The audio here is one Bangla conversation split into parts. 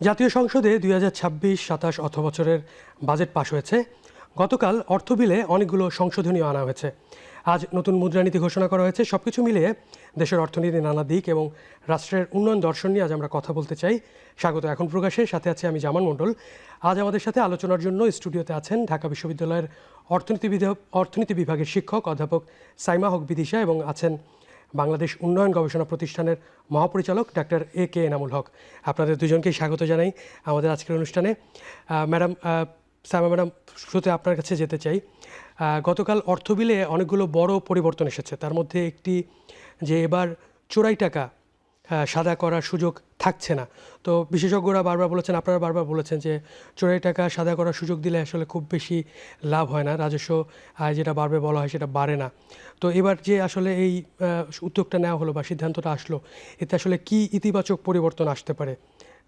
জাতীয় সংসদে 2026-27 অর্থবছরের বাজেট পাশ হয়েছে। গতকাল অর্থ বিলে অনেকগুলো সংশোধনীও আনা হয়েছে। আজ নতুন মুদ্রানীতি ঘোষণা করা হয়েছে। সবকিছু মিলিয়ে দেশের অর্থনীতির নানা দিক এবং রাষ্ট্রের উন্নয়ন দর্শন নিয়ে আজ আমরা কথা বলতে চাই। স্বাগত এখন প্রকাশের সাথে আছে আমি জামান মণ্ডল। আজ আমাদের সাথে আলোচনার জন্য স্টুডিওতে আছেন ঢাকা বিশ্ববিদ্যালয়ের অর্থনীতি বিভাগের শিক্ষক অধ্যাপক সাইমা হক বিদিশা এবং আছেন বাংলাদেশ উন্নয়ন গবেষণা প্রতিষ্ঠানের মহাপরিচালক ডাক্তার AK এনামুল হক। আপনাদের দুজনকেই স্বাগত জানাই আমাদের আজকের অনুষ্ঠানে। ম্যাডাম সাইমা ম্যাডাম, শুরুতে আপনার কাছে যেতে চাই। গতকাল অর্থ বিলে অনেকগুলো বড় পরিবর্তন এসেছে। তার মধ্যে একটি যে এবার চোরাই টাকা সাদা করার সুযোগ থাকছে না। তো বিশেষজ্ঞরা বারবার বলেছেন, আপনারা বারবার বলেছেন যে চোরাই টাকা সাদা করার সুযোগ দিলে আসলে খুব বেশি লাভ হয় না, রাজস্ব আয় যেটা বাড়বে বলা হয় সেটা বাড়ে না। তো এবার যে আসলে এই উদ্যোগটা নেওয়া হলো বা সিদ্ধান্তটা আসলো, এতে আসলে কি ইতিবাচক পরিবর্তন আসতে পারে,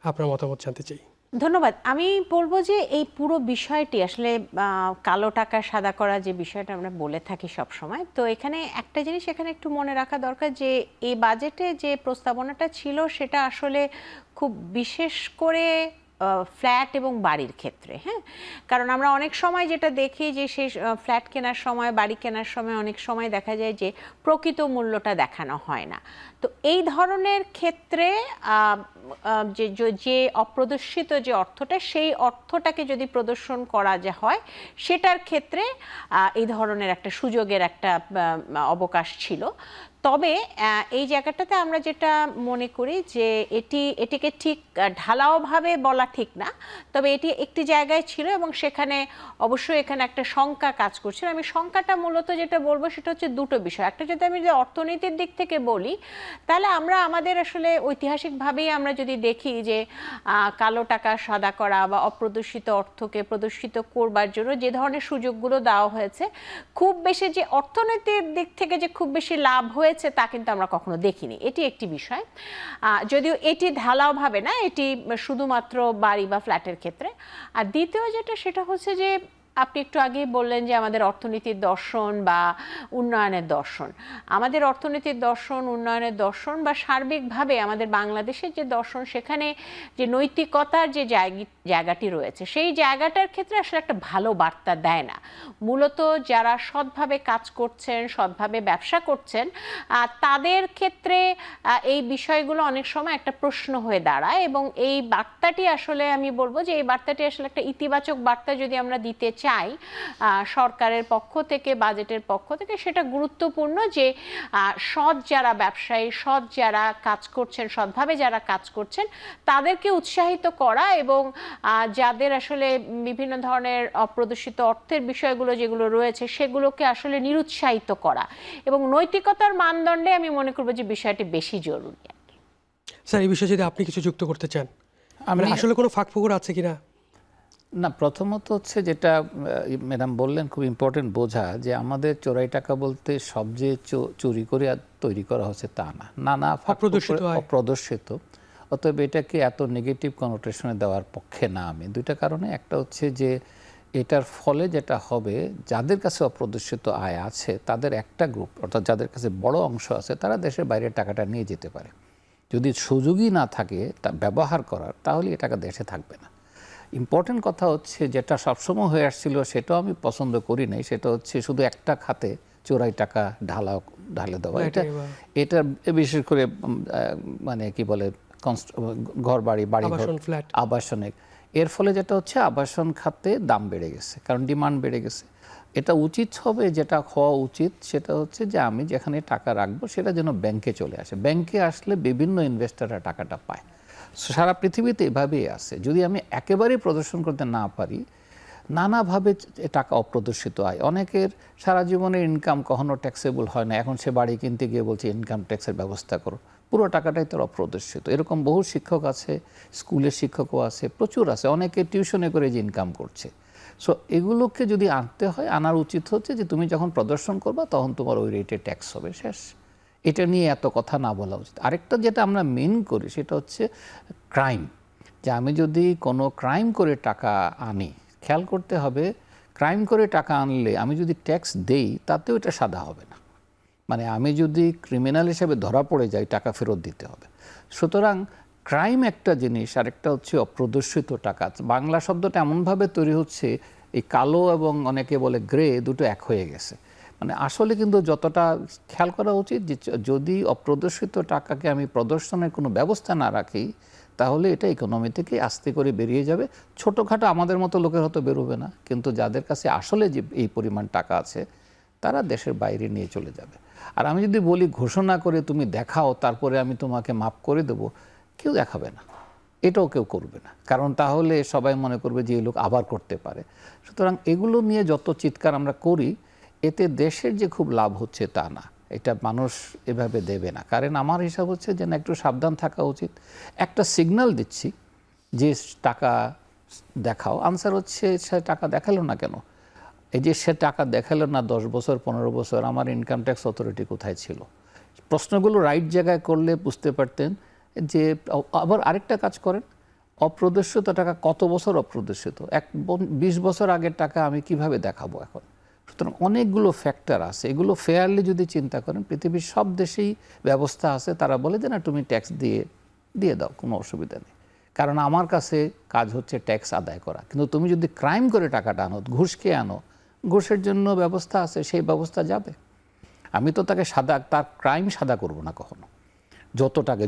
আপনার মতামত জানতে চাই। ধন্যবাদ। আমি বলবো যে এই পুরো বিষয়টি আসলে কালো টাকা সাদা করা যে বিষয়টা আমরা বলে থাকি সব সময়, তো এখানে একটা জিনিস এখানে একটু মনে রাখা দরকার যে এই বাজেটে যে প্রস্তাবনাটা ছিল সেটা আসলে খুব বিশেষ করে ফ্ল্যাট এবং বাড়ির ক্ষেত্রে, হ্যাঁ, কারণ আমরা অনেক সময় যেটা দেখি যে সেই ফ্ল্যাট কেনার সময়, বাড়ি কেনার সময় অনেক সময় দেখা যায় যে প্রকৃত মূল্যটা দেখানো হয় না। তো এই ধরনের ক্ষেত্রে যে অপ্রদর্শিত যে অর্থটা, সেই অর্থটাকে যদি প্রদর্শন করা যে হয়, সেটার ক্ষেত্রে এই ধরনের একটা সুযোগের একটা অবকাশ ছিল। তবে এই জায়গাটাতে আমরা যেটা মনে করি যে এটিকে ঠিক ঢালাওভাবে বলা ঠিক না, তবে এটি একটি জায়গায় ছিল এবং সেখানে অবশ্যই এখানে একটা শঙ্কা কাজ করছিল। আমি শঙ্কাটা মূলত যেটা বলবো সেটা হচ্ছে দুটো বিষয়। একটা যদি আমি অর্থনীতির দিক থেকে বলি, তাহলে আমরা আমাদের আসলে ঐতিহাসিকভাবেই আমরা যদি দেখি যে কালো টাকা সাদা করা বা অপ্রদর্শিত অর্থকে প্রদর্শিত করবার জন্য যে ধরনের সুযোগগুলো দেওয়া হয়েছে, খুব বেশি যে অর্থনীতির দিক থেকে যে খুব বেশি লাভ হয়েছে তা কিন্তু আমরা কখনো দেখিনি। এটি একটি বিষয়, যদিও এটি ঢালাওভাবে না, এটি শুধুমাত্র বাড়ি বা ফ্ল্যাটের ক্ষেত্রে। আর দ্বিতীয় যেটা, সেটা হচ্ছে যে আপনি একটু আগেই বললেন যে আমাদের অর্থনীতির দর্শন বা উন্নয়নের দর্শন, আমাদের অর্থনীতির দর্শন, উন্নয়নের দর্শন বা সার্বিকভাবে আমাদের বাংলাদেশের যে দর্শন, সেখানে যে নৈতিকতার যে জায়গাটি রয়েছে, সেই জায়গাটার ক্ষেত্রে আসলে একটা ভালো বার্তা দেয় না। মূলত যারা সৎভাবে কাজ করছেন, সৎভাবে ব্যবসা করছেন, তাদের ক্ষেত্রে এই বিষয়গুলো অনেক সময় একটা প্রশ্ন হয়ে দাঁড়ায় এবং এই বার্তাটি আসলে আমি বলবো যে এই বার্তাটি আসলে একটা ইতিবাচক বার্তা যদি আমরা দিতে চাই সরকারের পক্ষ থেকে, বাজেটের পক্ষ থেকে, সেটা গুরুত্বপূর্ণ যে সৎ যারা ব্যবসায়ী, সৎ যারা কাজ করছেন, সৎভাবে যারা কাজ করছেন, তাদেরকে উৎসাহিত করা এবং যাদের আসলে বিভিন্ন ধরনের অপ্রদর্শিত অর্থের বিষয়গুলো যেগুলো রয়েছে সেগুলোকে আসলে নিরুৎসাহিত করা এবং নৈতিকতার মানদণ্ডে আমি মনে করবো যে বিষয়টি বেশি জরুরি। স্যার, এই বিষয়ে যদি আপনি কিছু যুক্ত করতে চান, আসলে কোনো ফাঁকফোকর আছে কিনা? না, প্রথমত হচ্ছে যেটা ম্যাডাম বললেন, খুব ইম্পর্টেন্ট বোঝা যে আমাদের চোরাই টাকা বলতে সব যে চুরি করে তৈরি করা হচ্ছে তা না, নানা অপ্রদর্শিত। অতএব এটাকে এত নেগেটিভ কনোটেশনে দেওয়ার পক্ষে না আমি। দুইটা কারণে। একটা হচ্ছে যে এটার ফলে যেটা হবে, যাদের কাছে অপ্রদর্শিত আয় আছে তাদের একটা গ্রুপ, অর্থাৎ যাদের কাছে বড় অংশ আছে, তারা দেশের বাইরে টাকাটা নিয়ে যেতে পারে। যদি সুযোগই না থাকে তা ব্যবহার করার, তাহলে এ টাকা দেশে থাকবে না। ইম্পর্টেন্ট কথা হচ্ছে যেটা সবসময় হয়ে আসছিল, সেটাও আমি পছন্দ করি নাই, সেটা হচ্ছে শুধু একটা খাতে চোরাই টাকা ঢালে দেওয়া। এটা বিশেষ করে মানে কি বলে ঘর বাড়ি, আবাসনিক, এর ফলে যেটা হচ্ছে আবাসন খাতে দাম বেড়ে গেছে, কারণ ডিমান্ড বেড়ে গেছে। এটা উচিত হবে, যেটা হওয়া উচিত সেটা হচ্ছে যে আমি যেখানে টাকা রাখবো সেটা যেন ব্যাংকে চলে আসে। ব্যাংকে আসলে বিভিন্ন ইনভেস্টররা টাকাটা পায়। সারা পৃথিবীতে এভাবেই আছে। যদি আমি একেবারেই প্রদর্শন করতে না পারি, নানাভাবে টাকা অপ্রদর্শিত হয়। অনেকের সারা জীবনের ইনকাম কখনো ট্যাক্সেবল হয় না, এখন সে বাড়ি কিনতে গিয়ে বলছে ইনকাম ট্যাক্সের ব্যবস্থা করো, পুরো টাকাটাই তার অপ্রদর্শিত। এরকম বহু শিক্ষক আছে, স্কুলের শিক্ষকও আছে, প্রচুর আছে, অনেকে টিউশনে করে যে ইনকাম করছে। সো এগুলোকে যদি আনতে হয়, আনার উচিত হচ্ছে যে তুমি যখন প্রদর্শন করবা তখন তোমার ওই রেটে ট্যাক্স হবে, শেষ। এটা নিয়ে এত কথা না বলা উচিত। আরেকটা যেটা আমরা মেন করি সেটা হচ্ছে ক্রাইম, যে আমি যদি কোনো ক্রাইম করে টাকা আনি, খেয়াল করতে হবে ক্রাইম করে টাকা আনলে আমি যদি ট্যাক্স দেই তাতেও এটা সাদা হবে না। মানে আমি যদি ক্রিমিনাল হিসেবে ধরা পড়ে যাই, টাকা ফেরত দিতে হবে। সুতরাং ক্রাইম একটা জিনিস, আরেকটা হচ্ছে অপ্রদর্শিত টাকা। বাংলা শব্দটা এমনভাবে তৈরি হচ্ছে, এই কালো এবং অনেকে বলে গ্রে, দুটো এক হয়ে গেছে। মানে আসলে কিন্তু যতটা খেয়াল করা উচিত যে যদি অপ্রদর্শিত টাকাকে আমি প্রদর্শনের কোনো ব্যবস্থা না রাখি, তাহলে এটা ইকোনমি থেকে আস্তে করে বেরিয়ে যাবে। ছোটোখাটো আমাদের মতো লোকের হয়তো বেরোবে না, কিন্তু যাদের কাছে আসলে যে এই পরিমাণ টাকা আছে তারা দেশের বাইরে নিয়ে চলে যাবে। আর আমি যদি বলি ঘোষণা করে তুমি দেখাও, তারপরে আমি তোমাকে মাফ করে দেবো, কেউ দেখাবে না, এটাও কেউ করবে না, কারণ তাহলে সবাই মনে করবে যে এই লোক আবার করতে পারে। সুতরাং এগুলো নিয়ে যত চিৎকার আমরা করি, এতে দেশের যে খুব লাভ হচ্ছে তা না, এটা মানুষ এভাবে দেবে না। কারণ আমার হিসাব হচ্ছে যে না, একটু সাবধান থাকা উচিত। একটা সিগন্যাল দিচ্ছি যে টাকা দেখাও, আনসার হচ্ছে সে টাকা দেখালো না কেন? এই যে সে টাকা দেখালো না 10 বছর 15 বছর, আমার ইনকাম ট্যাক্স অথরিটি কোথায় ছিল? প্রশ্নগুলো রাইট জায়গায় করলে বুঝতে পারতেন যে। আবার আরেকটা কাজ করেন, অপ্রদর্শিত টাকা কত বছর অপ্রদর্শিত? 20 বছর আগের টাকা আমি কিভাবে দেখাবো এখন? সুতরাং অনেকগুলো ফ্যাক্টর আছে, এগুলো ফেয়ারলি যদি চিন্তা করেন, পৃথিবীর সব দেশেই ব্যবস্থা আছে, তারা বলে যে না তুমি ট্যাক্স দিয়ে দাও, কোনো অসুবিধা নেই, কারণ আমার কাছে কাজ হচ্ছে ট্যাক্স আদায় করা। কিন্তু তুমি যদি ক্রাইম করে টাকাটা আনো, ঘুষ খেয়ে আনো, ঘুষের জন্য ব্যবস্থা আছে, সেই ব্যবস্থা যাবে। আমি তো তাকে তার ক্রাইম সাদা করব না কখনো,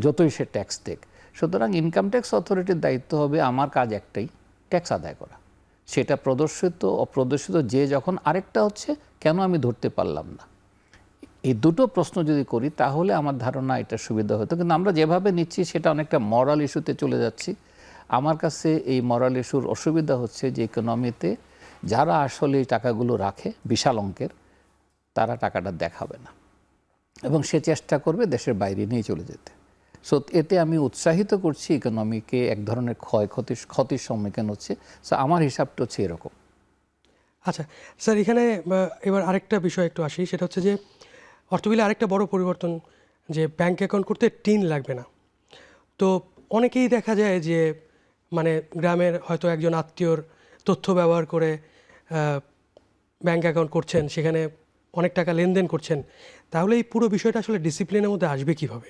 যতই সে ট্যাক্স দেখ। সুতরাং ইনকাম ট্যাক্স অথরিটির দায়িত্ব হবে আমার কাজ একটাই, ট্যাক্স আদায় করা, সেটা প্রদর্শিত অপ্রদর্শিত যে যখন। আরেকটা হচ্ছে কেন আমি ধরতে পারলাম না, এই দুটো প্রশ্ন যদি করি তাহলে আমার ধারণা এটা সুবিধা হতো। কিন্তু আমরা যেভাবে নিচ্ছি সেটা অনেকটা মরাল ইস্যুতে চলে যাচ্ছি। আমার কাছে এই মরাল ইস্যুর অসুবিধা হচ্ছে যে ইকোনমিতে যারা আসলে এই টাকাগুলো রাখে বিশাল অঙ্কের, তারা টাকাটা দেখাবে না এবং সে চেষ্টা করবে দেশের বাইরে নিয়ে চলে যেতে। সো এতে আমি উৎসাহিত করছি ইকোনমিকে, এক ধরনের ক্ষতির সম্মুখীন হচ্ছে। সো আমার হিসাবটা হচ্ছে এরকম। আচ্ছা স্যার, এখানে এবার আরেকটা বিষয় একটু আসি, সেটা হচ্ছে যে অর্থ বিলে আরেকটা বড় পরিবর্তন যে ব্যাংক অ্যাকাউন্ট করতে টিন লাগবে না। তো অনেকেই দেখা যায় যে মানে গ্রামের হয়তো একজন আত্মীয়র তথ্য ব্যবহার করে ব্যাংক অ্যাকাউন্ট করছেন, সেখানে অনেক টাকা লেনদেন করছেন। তাহলে এই পুরো বিষয়টা আসলে ডিসিপ্লিনের মধ্যে আসবে কিভাবে?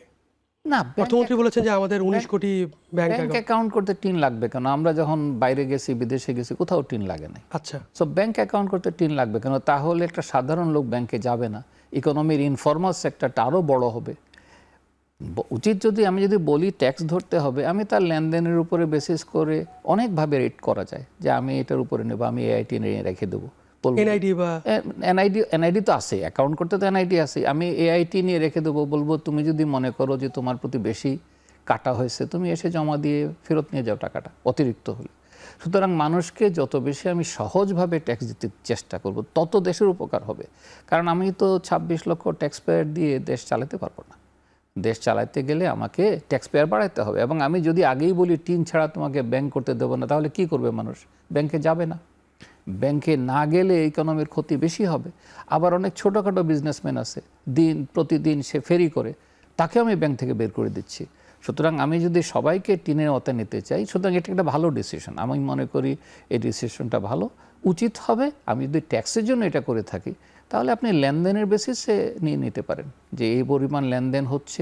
না, অর্থমন্ত্রী বলেছেন যে আমাদের 19 কোটি ব্যাংক অ্যাকাউন্ট করতে টিন লাগবে কেন? আমরা যখন বাইরে গেছি, বিদেশে গেছি, কোথাও টিন লাগে না। আচ্ছা, সো ব্যাংক অ্যাকাউন্ট করতে টিন লাগবে কেন? তাহলে একটা সাধারণ লোক ব্যাংকে যাবে না, ইকোনমির ইনফর্মাল সেক্টরটা আরও বড় হবে। উচিত আমি যদি বলি ট্যাক্স ধরতে হবে, আমি তার লেনদেনের উপরে বেসিস করে অনেকভাবে রেট করা যায় যে আমি এটার উপরে নেব, আমি এআইটি নিয়ে রেখে দেবো। এনআইডি তো আছে, অ্যাকাউন্ট করতে তো এনআইডি আছে, আমি এআইটি নিয়ে রেখে দেবো। বলবো তুমি যদি মনে করো যে তোমার প্রতি বেশি কাটা হয়েছে, তুমি এসে জমা দিয়ে ফেরত নিয়ে যাও টাকাটা অতিরিক্ত হলে। সুতরাং মানুষকে যত বেশি আমি সহজভাবে ট্যাক্স দিতে চেষ্টা করব, তত দেশের উপকার হবে। কারণ আমি তো 26 লক্ষ ট্যাক্স পেয়ার দিয়ে দেশ চালাতে পারবো না। দেশ চালাতে গেলে আমাকে ট্যাক্স পেয়ার বাড়াতে হবে। এবং আমি যদি আগেই বলি টিন ছাড়া তোমাকে ব্যাংক করতে দেবো না, তাহলে কি করবে মানুষ? ব্যাংকে যাবে না। ব্যাংকে না গেলে ইকোনমির ক্ষতি বেশি হবে। আবার অনেক ছোটোখাটো বিজনেসম্যান আছে, প্রতিদিন সে ফেরি করে, তাকেও আমি ব্যাংক থেকে বের করে দিচ্ছি। সুতরাং আমি যদি সবাইকে টিনের আওতায় নিতে চাই, সুতরাং এটা একটা ভালো ডিসিশন। আমি মনে করি এই ডিসিশনটা ভালো, উচিত হবে। আমি যদি ট্যাক্সের জন্য এটা করে থাকি, তাহলে আপনি লেনদেনের বেসিসে নিয়ে নিতে পারেন যে এই পরিমাণ লেনদেন হচ্ছে,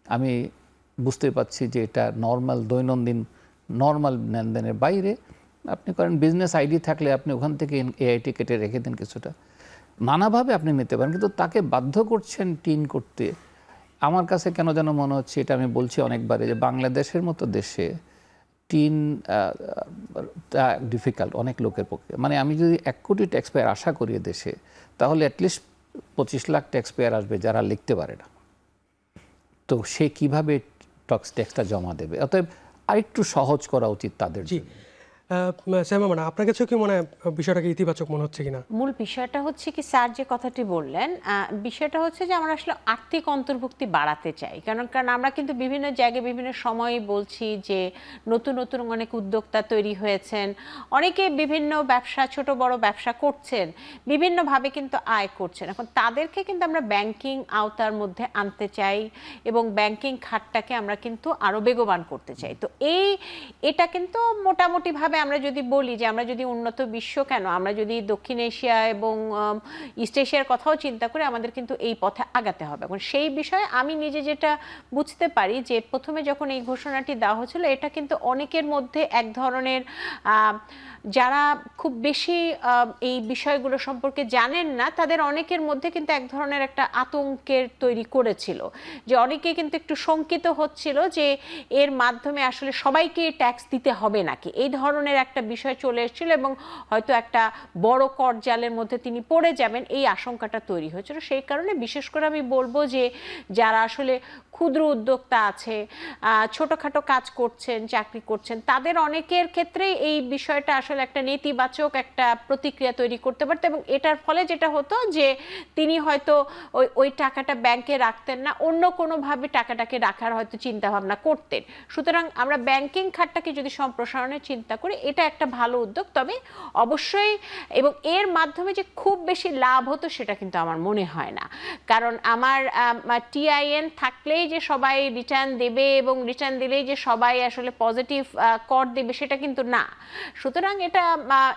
আমি বুঝতে পারছি যে এটা দৈনন্দিন নর্মাল লেনদেনের বাইরে। আপনি করেন বিজনেস আইডি থাকলে আপনি ওখান থেকে এআইটি কেটে রেখে দেন কিছুটা, নানাভাবে আপনি নিতে পারেন। কিন্তু তাকে বাধ্য করছেন টিন করতে। আমার কাছে কেন যেন মনে হচ্ছে, এটা আমি বলছি অনেকবারে, যে বাংলাদেশের মতো দেশে টিন ডিফিকাল্ট অনেক লোকের পক্ষে। মানে আমি যদি 1 কোটি ট্যাক্স পেয়ার আশা করি দেশে, তাহলে অ্যাটলিস্ট 25 লাখ ট্যাক্স পেয়ার আসবে যারা লিখতে পারে না। তো সে কীভাবে ট্যাক্সটা জমা দেবে? অতএব আরেকটু সহজ করা উচিত তাদের জন্য। শ্যামা, আপনার কাছেও কি মনে হয় বিষয়টাকে ইতিবাচক মনে হচ্ছে কিনা? মূল বিষয়টা হচ্ছে কি, স্যার যে কথাটি বললেন, বিষয়টা হচ্ছে যে আমরা আসলে আর্থিক অন্তর্ভুক্তি বাড়াতে চাই। কারণ আমরা কিন্তু বিভিন্ন জায়গায় বিভিন্ন সময়ে বলছি যে নতুন নতুন অনেক উদ্যোক্তা তৈরি হয়েছেন, অনেকে বিভিন্ন ব্যবসা, ছোট বড় ব্যবসা করছেন, বিভিন্নভাবে কিন্তু আয় করছেন। এখন তাদেরকে কিন্তু আমরা ব্যাংকিং আওতার মধ্যে আনতে চাই এবং ব্যাংকিং খাতটাকে আমরা কিন্তু আরও বেগবান করতে চাই। তো এটা কিন্তু মোটামুটিভাবে আমরা যদি বলি যে আমরা যদি উন্নত বিশ্ব কেন, আমরা যদি দক্ষিণ এশিয়া এবং ইস্ট এশিয়ার কথাও চিন্তা করে আমাদের কিন্তু এই পথে আগাতে হবে। এখন সেই বিষয়ে আমি নিজে যেটা বুঝতে পারি যে প্রথমে যখন এই ঘোষণাটি দেওয়া হয়েছিল, এটা কিন্তু অনেকের মধ্যে এক ধরনের যারা খুব বেশি এই বিষয়গুলো সম্পর্কে জানেন না, তাদের অনেকের মধ্যে কিন্তু এক ধরনের একটা আতঙ্কের তৈরি করেছিল, যে অনেকে কিন্তু একটু শঙ্কিত হচ্ছিল যে এর মাধ্যমে আসলে সবাইকে ট্যাক্স দিতে হবে নাকি, এই ধরনের একটা বিষয় চলে এসেছিল এবং হয়তো একটা বড় কর জালের মধ্যে তিনি পড়ে যাবেন, এই আশঙ্কাটা তৈরি হয়েছিল। সেই কারণে বিশেষ করে আমি বলবো যে যারা আসলে ক্ষুদ্র উদ্যোক্তা আছে, ছোটখাটো কাজ করছেন, চাকরি করছেন, তাদের অনেকের ক্ষেত্রেই এই বিষয়টা আসলে একটা নেতিবাচক একটা প্রতিক্রিয়া তৈরি করতে পারত, এবং এটার ফলে যেটা হতো যে তিনি হয়তো ওই টাকাটা ব্যাংকে রাখতেন না, অন্য কোনোভাবে টাকাটাকে রাখার হয়তো চিন্তা ভাবনা করতেন। সুতরাং আমরা ব্যাংকিং খাতটাকে যদি সম্প্রসারণের চিন্তা করি, এটা একটা ভালো উদ্যোগ, তবে অবশ্যই এবং এর মাধ্যমে যে খুব বেশি লাভ হতো সেটা কিন্তু আমার মনে হয় না। কারণ আমার টিআইএন থাকলেই যে সবাই রিটার্ন দেবে এবং রিটার্ন দিলেই যে সবাই আসলে পজিটিভ কর দেবে সেটা কিন্তু না। সুতরাং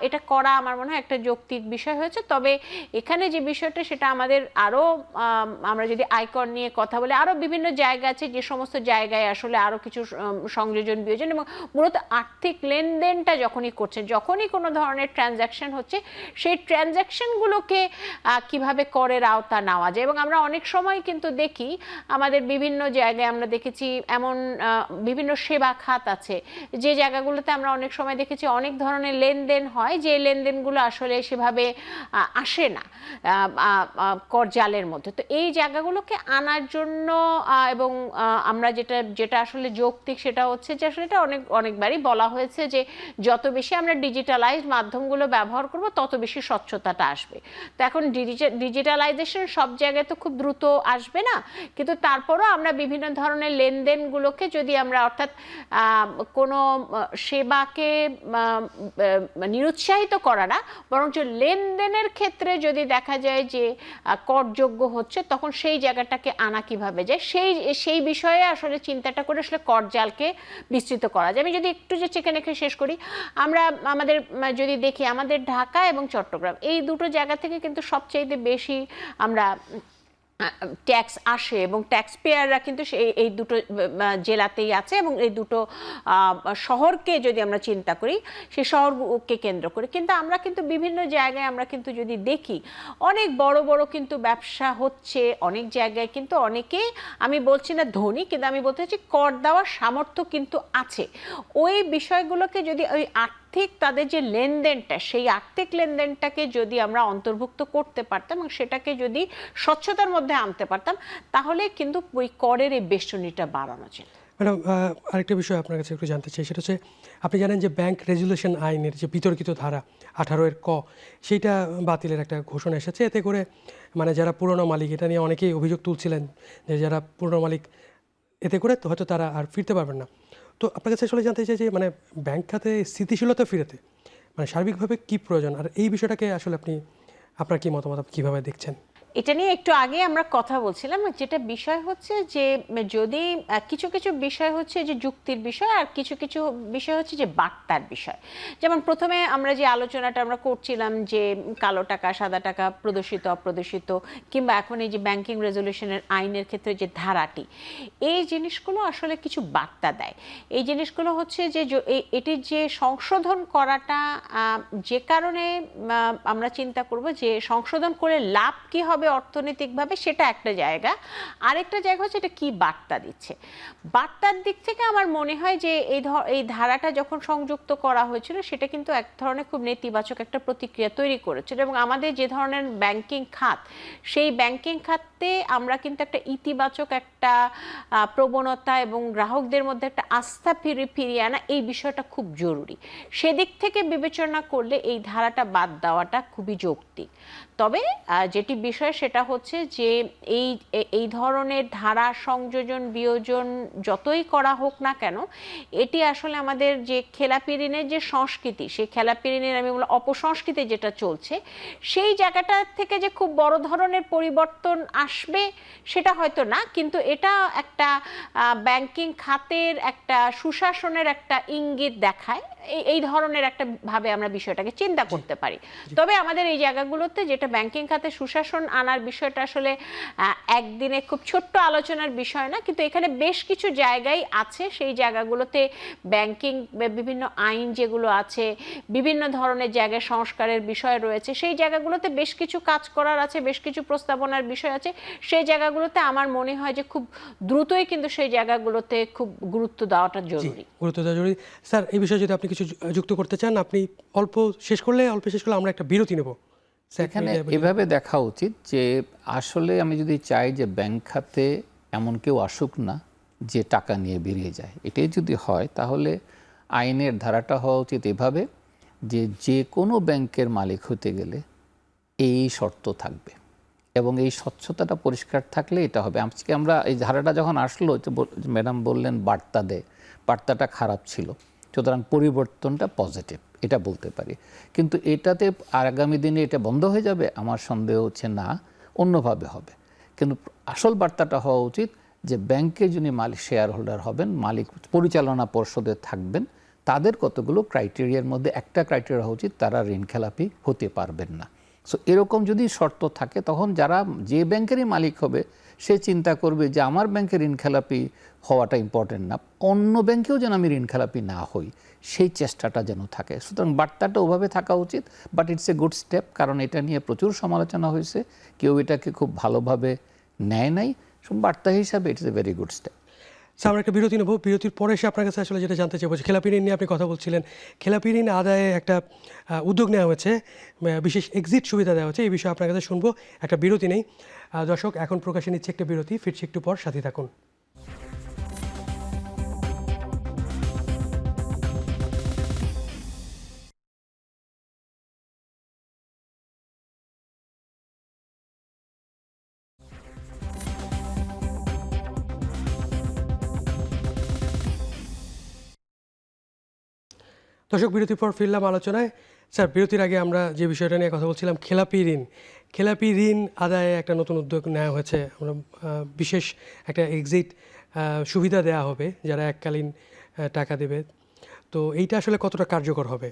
এটা করা আমার মনে হয় একটা যৌক্তিক বিষয় হয়েছে। তবে এখানে যে বিষয়টা সেটা আমাদের আরও, আমরা যদি আয়কর নিয়ে কথা বলি, আরও বিভিন্ন জায়গা আছে যে সমস্ত জায়গায় আসলে আরও কিছু সংযোজন বিয়োজন এবং মূলত আর্থিক লেনদেনটা যখনই করছেন, যখনই কোনো ধরনের ট্রানজ্যাকশন হচ্ছে, সেই ট্রানজ্যাকশনগুলোকে কিভাবে করের আওতা নেওয়া যায়। এবং আমরা অনেক সময় কিন্তু দেখি আমাদের বিভিন্ন জায়গায় আমরা দেখেছি এমন বিভিন্ন সেবা খাত আছে যে জায়গাগুলোতে আমরা অনেক সময় দেখেছি অনেক ধরনের লেনদেন হয়, যে লেনদেনগুলো আসলে সেভাবে আসে না কর জালের মধ্যে। তো এই জায়গাগুলোকে আনার জন্য এবং আমরা যেটা আসলে যৌক্তিক সেটা হচ্ছে যে আসলে এটা অনেকবারই বলা হয়েছে যে যত বেশি আমরা ডিজিটালাইজড মাধ্যমগুলো ব্যবহার করব তত বেশি স্বচ্ছতাটা আসবে। তো এখন ডিজিটালাইজেশন সব জায়গায় তো খুব দ্রুত আসবে না, কিন্তু তারপরও আমরা বিভিন্ন ধরনের লেনদেনগুলোকে যদি আমরা অর্থাৎ কোনো সেবাকে নিরুৎসাহিত করা না, বরঞ্চ লেনদেনের ক্ষেত্রে যদি দেখা যায় যে করযোগ্য হচ্ছে, তখন সেই জায়গাটাকে আনা কিভাবে যায় সেই বিষয়ে আসলে চিন্তাটা করে আসলে কর জালকে বিস্তৃত করা যায়। আমি যদি একটু যে চেকে রেখে শেষ করি, আমরা আমাদের যদি দেখি আমাদের ঢাকা এবং চট্টগ্রাম এই দুটো জায়গা থেকে কিন্তু সবচেয়ে বেশি আমরা ট্যাক্স আসে এবং ট্যাক্স পেয়াররা কিন্তু এই দুটো জেলাতেই আছে এবং এই দুটো শহরকে যদি আমরা চিন্তা করি সেই শহরকে কেন্দ্র করে। কিন্তু আমরা কিন্তু বিভিন্ন জায়গায় আমরা কিন্তু যদি দেখি অনেক বড় বড় কিন্তু ব্যবসা হচ্ছে অনেক জায়গায়, কিন্তু অনেকে, আমি বলছি না ধনী, কিন্তু আমি বলতে চাচ্ছি কর দেওয়ার সামর্থ্য কিন্তু আছে। ওই বিষয়গুলোকে যদি ওই তাদের যে লেনদেনটা, সেই আর্থিক লেনদেনটাকে যদি আমরা অন্তর্ভুক্ত করতে পারতাম এবং সেটাকে যদি স্বচ্ছতার মধ্যে আনতে পারতাম, তাহলে কিন্তু ওই করের এই বেষ্টনীটা বাড়ানো যেত। ম্যাডাম, আরেকটা বিষয় আপনার কাছে একটু জানতে চাই, সেটা হচ্ছে আপনি জানেন যে ব্যাংক রেজুলেশন আইনের যে বিতর্কিত ধারা 18 ক, সেইটা বাতিলের একটা ঘোষণা এসেছে। এতে করে মানে যারা পুরনো মালিক, এটা নিয়ে অনেকেই অভিযোগ তুলছিলেন যে যারা পুরনো মালিক, এতে করে হয়তো তারা আর ফিরতে পারবেন না। তো আপনার কাছে আসলে জানতে চাই যে মানে ব্যাংক খাতে স্থিতিশীলতা ফিরাতে মানে সার্বিকভাবে কি প্রয়োজন, আর এই বিষয়টাকে আসলে আপনার কি মতামত, কীভাবে দেখছেন? এটা নিয়ে একটু আগে আমরা কথা বলছিলাম, যেটা বিষয় হচ্ছে যে যদি কিছু কিছু বিষয় হচ্ছে যে যুক্তির বিষয় আর কিছু কিছু বিষয় হচ্ছে যে বার্তার বিষয়। যেমন প্রথমে আমরা যে আলোচনাটা আমরা করছিলাম যে কালো টাকা সাদা টাকা প্রদর্শিত অপ্রদর্শিত, কিংবা এখন এই যে ব্যাংকিং রেজুলেশনের আইনের ক্ষেত্রে যে ধারাটি, এই জিনিসগুলো আসলে কিছু বার্তা দেয়। এই জিনিসগুলো হচ্ছে যে এটির যে সংশোধন করাটা, যে কারণে আমরা চিন্তা করব যে সংশোধন করে লাভ কি হবে অর্থনৈতিকভাবে, সেটা একটা জায়গা। আরেকটা জায়গা হচ্ছে এটা কি বার্তা দিচ্ছে। বার্তার দিক থেকে আমার মনে হয় যে এই ধারাটা যখন সংযুক্ত করা হয়েছিল সেটা কিন্তু এক ধরনের খুব নেতিবাচক একটা প্রতিক্রিয়া তৈরি করেছিল এবং আমাদের যে ধরনের ব্যাংকিং খাত, সেই ব্যাংকিং খাতে আমরা কিন্তু একটা ইতিবাচক একটা প্রবণতা এবং গ্রাহকদের মধ্যে একটা আস্থা ফিরিয়ে আনা, এই বিষয়টা খুব জরুরি। সেদিক থেকে বিবেচনা করলে এই ধারাটা বাদ দেওয়াটা খুবই যৌক্তিক। তবে যেটি বিষয় সেটা হচ্ছে যে এই ধরনের ধারা সংযোজন বিয়োজন যতই করা হোক না কেন, এটি আসলে আমাদের যে খেলাপি ঋণের যে সংস্কৃতি, সেই খেলাপি ঋণের আমি বলি অপসংস্কৃতি যেটা চলছে, সেই জায়গাটা থেকে যে খুব বড় ধরনের পরিবর্তন আসবে সেটা হয়তো না, কিন্তু এটা একটা ব্যাংকিং খাতের একটা সুশাসনের একটা ইঙ্গিত দেখায় এই ধরনের একটা ভাবে আমরা বিষয়টাকে চিন্তা করতে পারি। তবে আমাদের এই জায়গাগুলোতে যেটা ব্যাংকিং খাতে সুশাসন আনার বিষয়টা আসলে একদিনে খুব ছোট্ট আলোচনার বিষয় না, কিন্তু এখানে বেশ কিছু জায়গায় আছে, সেই জায়গাগুলোতে ব্যাংকিং বিভিন্ন আইন যেগুলো আছে, বিভিন্ন ধরনের জায়গায় সংস্কারের বিষয় রয়েছে, সেই জায়গাগুলোতে বেশ কিছু কাজ করার আছে, বেশ কিছু প্রস্তাবনার বিষয় আছে। সেই জায়গাগুলোতে আমার মনে হয় যে খুব দ্রুতই কিন্তু সেই জায়গাগুলোতে খুব গুরুত্ব দেওয়াটা জরুরি। গুরুত্ব দেওয়া জরুরি। স্যার, এই বিষয়ে যদি আপনি কিছু যুক্ত করতে চান, আপনি অল্প শেষ করলে আমরা একটা বিরতি নেব। এখানে এভাবে দেখা উচিত যে আসলে আমি যদি চাই যে ব্যাংক খাতে এমন কেউ আসুক না যে টাকা নিয়ে বেরিয়ে যায়, এটাই যদি হয় তাহলে আইনের ধারাটা হওয়া উচিত এভাবে যে যে কোনো ব্যাংকের মালিক হতে গেলে এই শর্ত থাকবে এবং এই স্বচ্ছতাটা পরিষ্কার থাকলে এটা হবে। আজকে আমরা এই ধারাটা যখন আসলো, ম্যাডাম বললেন বার্তা দেয়, বার্তাটা খারাপ ছিল, সুতরাং পরিবর্তনটা পজিটিভ এটা বলতে পারি। কিন্তু এটাতে আগামী দিনে এটা বন্ধ হয়ে যাবে আমার সন্দেহ হচ্ছে না, অন্যভাবে হবে। কিন্তু আসল বার্তাটা হওয়া উচিত যে ব্যাংকে যিনি মালিক শেয়ার হোল্ডার হবেন, মালিক পরিচালনা পর্ষদে থাকবেন, তাদের কতগুলো ক্রাইটেরিয়ার মধ্যে একটা ক্রাইটেরিয়া হওয়া উচিত তারা ঋণখেলাপি হতে পারবেন না। সো এরকম যদি শর্ত থাকে তখন যারা যে ব্যাংকেরই মালিক হবে সে চিন্তা করবে যে আমার ব্যাংকের ঋণখেলাপি হওয়াটা ইম্পর্টেন্ট না, অন্য ব্যাংকেও যেন আমি ঋণখেলাপি না হই, সেই চেষ্টাটা যেন থাকে। সুতরাং বার্তাটা ওভাবে থাকা উচিত। But it's a good step, কারণ এটা নিয়ে প্রচুর সমালোচনা হয়েছে, কেউ এটাকে খুব ভালোভাবে নেয় নাই। বার্তা হিসাবে it's a very good step. আমরা একটা বিরতি নেব। বিরতির পরে এসে আপনার কাছে আসলে যেটা জানতে চাইবো, খেলাপি ঋণ নিয়ে আপনি কথা বলছিলেন, খেলাপি ঋণ আদায়ে একটা উদ্যোগ নেওয়া হয়েছে, বিশেষ এক্সিট সুবিধা দেওয়া হচ্ছে, এই বিষয়ে আপনার কাছে শুনবো। একটা বিরতি নেই দর্শক, এখন প্রকাশে নিচ্ছে একটা বিরতি, ফিরছি একটু পর, সাথে থাকুন। দর্শক, বিরতির পর ফিরলাম আলোচনায়। স্যার, বিরতির আগে আমরা যে বিষয়টা নিয়ে কথা বলছিলাম, খেলাপি ঋণ আদায়ে একটা নতুন উদ্যোগ নেওয়া হয়েছে। আমরা বিশেষ একটা এক্সিট সুবিধা দেওয়া হবে যারা এককালীন টাকা দেবে। তো এইটা আসলে কতটা কার্যকর হবে?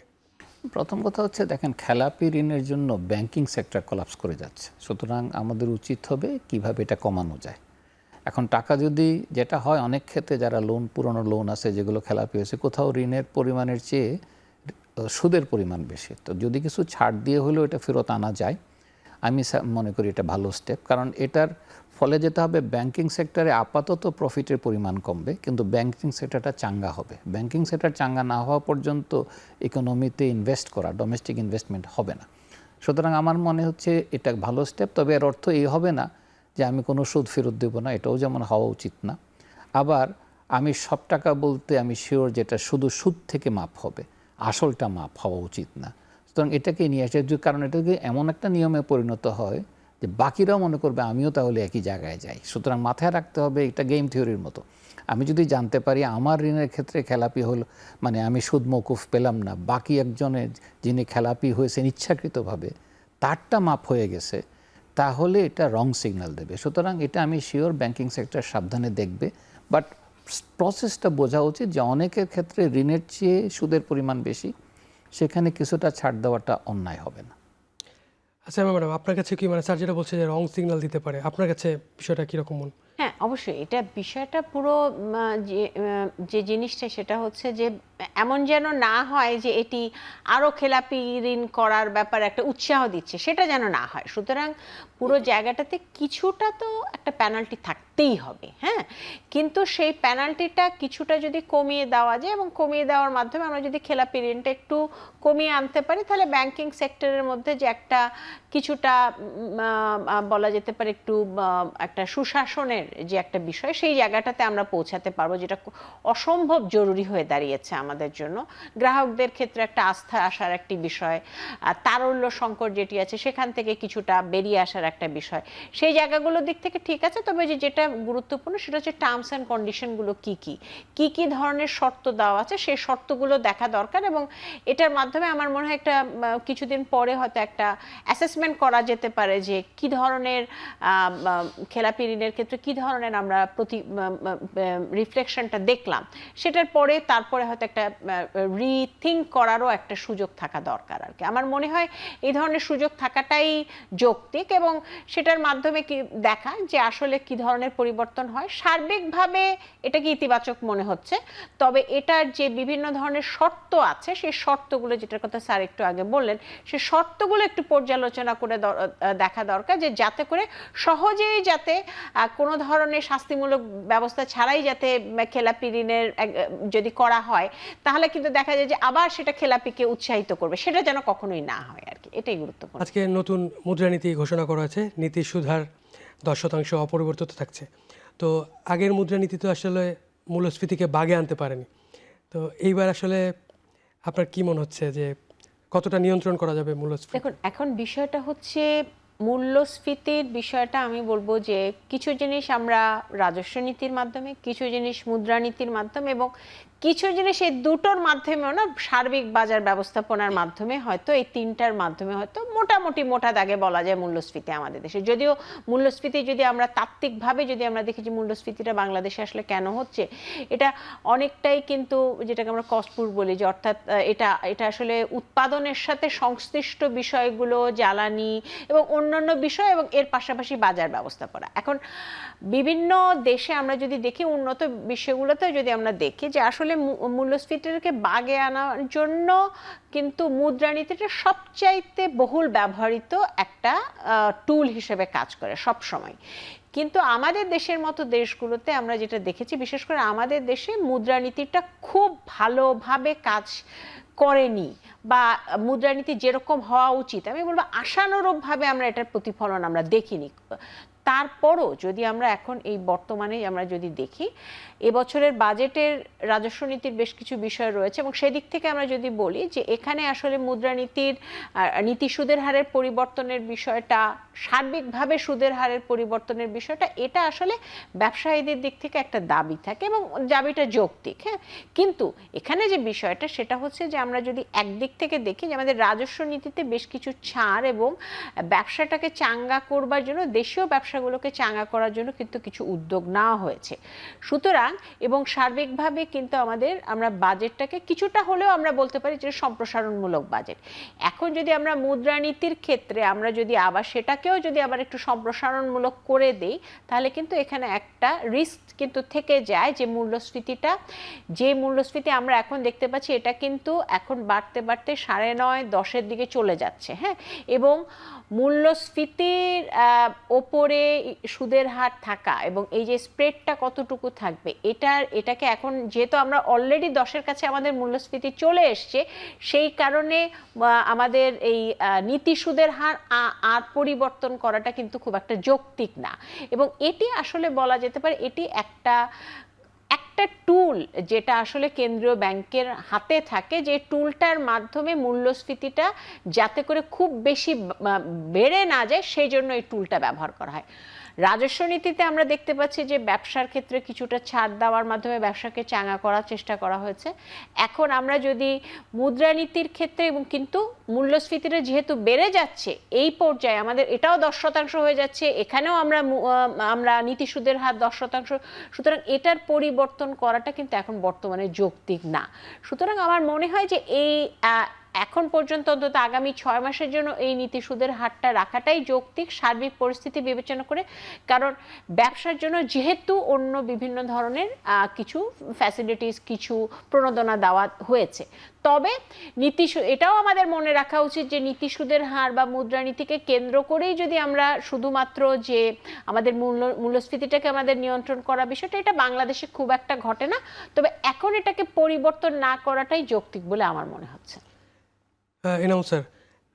প্রথম কথা হচ্ছে, দেখেন, খেলাপি ঋণের জন্য ব্যাংকিং সেক্টর কোলাপস করে যাচ্ছে। সুতরাং আমাদের উচিত হবে কিভাবে এটা কমানো যায়। এখন টাকা যদি যেটা হয়, অনেক ক্ষেত্রে যারা পুরনো লোন আছে যেগুলো খেলাপি হয়েছে, কোথাও ঋণের পরিমাণের চেয়ে সুদের পরিমাণ বেশি। তো যদি কিছু ছাড় দিয়ে হলেও এটা ফেরত আনা যায়, আমি মনে করি এটা ভালো স্টেপ। কারণ এটার ফলে যেতে হবে, ব্যাংকিং সেক্টরে আপাতত প্রফিটের পরিমাণ কমবে, কিন্তু ব্যাংকিং সেক্টরটা চাঙ্গা হবে। ব্যাংকিং সেক্টর চাঙ্গা না হওয়া পর্যন্ত ইকোনমিতে ইনভেস্ট করা, ডোমেস্টিক ইনভেস্টমেন্ট হবে না। সুতরাং আমার মনে হচ্ছে এটা ভালো স্টেপ। তবে এর অর্থ এই হবে না যে আমি কোনো সুদ ফেরত দেবো না, এটাও যেমন হওয়া উচিত না। আবার আমি সব টাকা বলতে আমি শিওর যেটা শুধু সুদ থেকে মাপ হবে, আসলটা মাপ হওয়া উচিত না। সুতরাং এটাকে নিয়ে আসে, কারণ এটাকে এমন একটা নিয়মে পরিণত হয় যে বাকিরাও মনে করবে আমিও তাহলে একই জায়গায় যাই। সুতরাং মাথায় রাখতে হবে এটা গেম থিওরির মতো। আমি যদি জানতে পারি আমার ঋণের ক্ষেত্রে খেলাপি হলো, মানে আমি সুদ মওকুফ পেলাম না, বাকি একজনের যিনি খেলাপি হয়েছেন ইচ্ছাকৃতভাবে তারটা মাপ হয়ে গেছে, তাহলে এটা রং সিগন্যাল দেবে। সুতরাং এটা আমি শিওর ব্যাংকিং সেক্টর সাবধানে দেখবে। বাট প্রসেসটা বোঝা উচিত যে অনেকের ক্ষেত্রে ঋণের চেয়ে সুদের পরিমাণ বেশি, সেখানে কিছুটা ছাড় দেওয়াটা অন্যায় হবে না। আচ্ছা ম্যাডাম, আপনার কাছে কি স্যার যেটা বলছে যে রং সিগন্যাল দিতে পারে, আপনার কাছে বিষয়টা কীরকম মনে? হ্যাঁ, অবশ্যই এটা বিষয়টা পুরো যে জিনিসটা সেটা হচ্ছে যে এমন যেন না হয় যে এটি আরও খেলাপি ঋণ করার ব্যাপারে একটা উৎসাহ দিচ্ছে, সেটা যেন না হয়। সুতরাং পুরো জায়গাটাতে কিছুটা তো একটা পেনাল্টি থাকতেই হবে, হ্যাঁ, কিন্তু সেই পেনাল্টিটা কিছুটা যদি কমিয়ে দেওয়া যায় এবং কমিয়ে দেওয়ার মাধ্যমে আমরা যদি খেলাপি ঋণটা একটু কমিয়ে আনতে পারি, তাহলে ব্যাংকিং সেক্টরের মধ্যে যে একটা কিছুটা বলা যেতে পারে একটু একটা সুশাসনের যে একটা বিষয়, সেই জায়গাটাতে আমরা পৌঁছাতে পারবো, যেটা অসম্ভব জরুরি হয়ে দাঁড়িয়েছে আমাদের জন্য। গ্রাহকদের ক্ষেত্রে একটা আস্থা আসার একটি বিষয়, তারল্য সংকট যেটি আছে সেখান থেকে কিছুটা বেরিয়ে আসার একটা বিষয়, সেই জায়গাগুলোর দিক থেকে ঠিক আছে। তবে যেটা গুরুত্বপূর্ণ সেটা হচ্ছে টার্মস অ্যান্ড কন্ডিশনগুলো কি ধরনের শর্ত দেওয়া আছে, সেই শর্তগুলো দেখা দরকার। এবং এটার মাধ্যমে আমার মনে হয় একটা কিছুদিন পরে হয়তো একটা অ্যাসেসমেন্ট করা যেতে পারে যে কি ধরনের খেলাপি ঋণের ক্ষেত্রে কি ধরনের আমরা রিফ্লেকশনটা দেখলাম, সেটার পরে তারপরে হয়তো একটা একটা রিথিঙ্ক করারও একটা সুযোগ থাকা দরকার আর কি। আমার মনে হয় এই ধরনের সুযোগ থাকাটাই যৌক্তিক, এবং সেটার মাধ্যমে কি দেখা যে আসলে কি ধরনের পরিবর্তন হয়। সার্বিকভাবে এটা কি ইতিবাচক মনে হচ্ছে, তবে এটার যে বিভিন্ন ধরনের শর্ত আছে সেই শর্তগুলো, যেটার কথা স্যার একটু আগে বললেন, সেই শর্তগুলো একটু পর্যালোচনা করে দেখা দরকার, যে যাতে করে সহজেই যাতে কোনো ধরনের শাস্তিমূলক ব্যবস্থা ছাড়াই যাতে খেলাপি ঋণের যদি করা হয় তাহলে কিন্তু দেখা যায় যে আবার সেটা খেলাপিকে উৎসাহিত করবে, সেটা যেন কখনোই না হয় আর কি। এটাই গুরুত্বপূর্ণ। আজকে নতুন মুদ্রানীতি ঘোষণা করা হয়েছে, নীতি সুধার 10% অপরিবর্তিত থাকছে। তো আগের মুদ্রানীতি তো আসলে মূল্যস্ফীতিকে বাগে আনতে পারেনি, তো এইবার আসলে আপনার কি মনে হচ্ছে যে কতটা নিয়ন্ত্রণ করা যাবে মূল্যস্ফীতি? দেখুন, এখন বিষয়টা হচ্ছে মূল্যস্ফীতির বিষয়টা আমি বলবো যে কিছু জিনিস আমরা রাজস্ব নীতির মাধ্যমে, কিছু জিনিস মুদ্রানীতির মাধ্যমে, এবং কিছু জিনিস এই দুটোর মাধ্যমেও না সার্বিক বাজার ব্যবস্থাপনার মাধ্যমে, হয়তো এই তিনটার মাধ্যমে হয়তো মোটামুটি মোটা দাগে বলা যায় মূল্যস্ফীতি আমাদের দেশে। যদিও মূল্যস্ফীতি যদি আমরা তাত্ত্বিকভাবে যদি আমরা দেখি যে মূল্যস্ফীতিটা বাংলাদেশে আসলে কেন হচ্ছে, এটা অনেকটাই কিন্তু যেটাকে আমরা কস্টপুর বলি, যে অর্থাৎ এটা আসলে উৎপাদনের সাথে সংশ্লিষ্ট বিষয়গুলো, জ্বালানি এবং অন্যান্য বিষয়, এবং এর পাশাপাশি বাজার ব্যবস্থাপনা। এখন বিভিন্ন দেশে আমরা যদি দেখি, উন্নত বিষয়গুলোতে যদি আমরা দেখি যে আসলে মূল্যস্ফীতিকে বাগে আনার জন্য কিন্তু মুদ্রানীতিটা সবচাইতে বহুল ব্যবহৃত একটা টুল হিসেবে কাজ করে সব সময়। কিন্তু আমাদের দেশের মতো দেশগুলোতে আমরা যেটা দেখেছি, বিশেষ করে আমাদের দেশে মুদ্রানীতিটা খুব ভালোভাবে কাজ করেনি, বা মুদ্রানীতি যেরকম হওয়া উচিত আমি বলবো আশানুরূপভাবে আমরা এটার প্রতিফলন আমরা দেখিনি। তারপরও যদি আমরা এখন এই বর্তমানে আমরা যদি দেখি, এবছরের বাজেটের রাজস্ব নীতির বেশ কিছু বিষয় রয়েছে, এবং সেদিক থেকে আমরা যদি বলি যে এখানে আসলে মুদ্রানীতির নীতি সুদের হারের পরিবর্তনের বিষয়টা, সার্বিকভাবে সুদের হারের পরিবর্তনের বিষয়টা, এটা আসলে ব্যবসায়ীদের দিক থেকে একটা দাবি থাকে এবং দাবিটা যৌক্তিক। হ্যাঁ, কিন্তু এখানে যে বিষয়টা সেটা হচ্ছে যে আমরা যদি একদিক থেকে দেখি যে আমাদের রাজস্ব নীতিতে বেশ কিছু ছাড় এবং ব্যবসাটাকে চাঙ্গা করবার জন্য, দেশীয় ব্যবসাগুলোকে চাঙ্গা করার জন্য কিন্তু কিছু উদ্যোগ নেওয়া হয়েছে। সুতরাং এবং সার্বিকভাবে কিন্তু আমরা বাজেটটাকে কিছুটা হলেও আমরা বলতে পারি যে সম্প্রসারণমূলক বাজেট। এখন যদি আমরা মুদ্রানীতির ক্ষেত্রে আমরা যদি আবার সেটাকেও যদি আবার একটু সম্প্রসারণমূলক করে দেই, তাহলে কিন্তু এখানে একটা রিস্ক কিন্তু থেকে যায় যে মূল্যস্ফীতি আমরা এখন দেখতে পাচ্ছি, এটা কিন্তু এখন বাড়তে বাড়তে 9.5-10-এর দিকে চলে যাচ্ছে। হ্যাঁ, এবং মূল্যস্ফীতির ওপরে সুদের হার থাকা এবং এই যে স্প্রেডটা কতটুকু থাকবে, এটাকে এখন যেহেতু আমরা অলরেডি 10-এর কাছে আমাদের মূল্যস্ফীতি চলে এসছে, সেই কারণে আমাদের এই নীতি সুদের হার আর পরিবর্তন করাটা কিন্তু খুব একটা যৌক্তিক না। এবং এটি আসলে বলা যেতে পারে এটি একটা টুল যেটা আসলে কেন্দ্রীয় ব্যাংকের হাতে থাকে, যে টুলটার মাধ্যমে মূল্যস্ফীতিটা যাতে করে খুব বেশি বেড়ে না যায় সেই জন্য এই টুলটা ব্যবহার করা হয়। রাজস্ব নীতিতে আমরা দেখতে পাচ্ছি যে ব্যবসার ক্ষেত্রে কিছুটা ছাড় দেওয়ার মাধ্যমে ব্যবসাকে চাঙ্গা করার চেষ্টা করা হয়েছে। এখন আমরা যদি মুদ্রানীতির ক্ষেত্রে, এবং কিন্তু মূল্যস্ফীতিটা যেহেতু বেড়ে যাচ্ছে এই পর্যায়ে, আমাদের এটাও 10% হয়ে যাচ্ছে, এখানেও আমরা নীতি সুদের হার 10%, সুতরাং এটার পরিবর্তন করাটা কিন্তু এখন বর্তমানে যৌক্তিক না। সুতরাং আমার মনে হয় যে এই এখন পর্যন্ত অন্তত আগামী 6 মাসের জন্য এই নীতি সুদের হারটা রাখাটাই যৌক্তিক সার্বিক পরিস্থিতি বিবেচনা করে, কারণ ব্যবসার জন্য যেহেতু অন্য বিভিন্ন ধরনের কিছু ফ্যাসিলিটিস, কিছু প্রণোদনা দেওয়া হয়েছে। তবে এটাও আমাদের মনে রাখা উচিত যে নীতি সুদের হার বা মুদ্রানীতিকে কেন্দ্র করেই যদি আমরা শুধুমাত্র যে আমাদের মূল্যস্ফীতিটাকে আমাদের নিয়ন্ত্রণ করা বিষয়টা, এটা বাংলাদেশে খুব একটা ঘটে না। তবে এখন এটাকে পরিবর্তন না করাটাই যৌক্তিক বলে আমার মনে হচ্ছে। এনাম স্যার,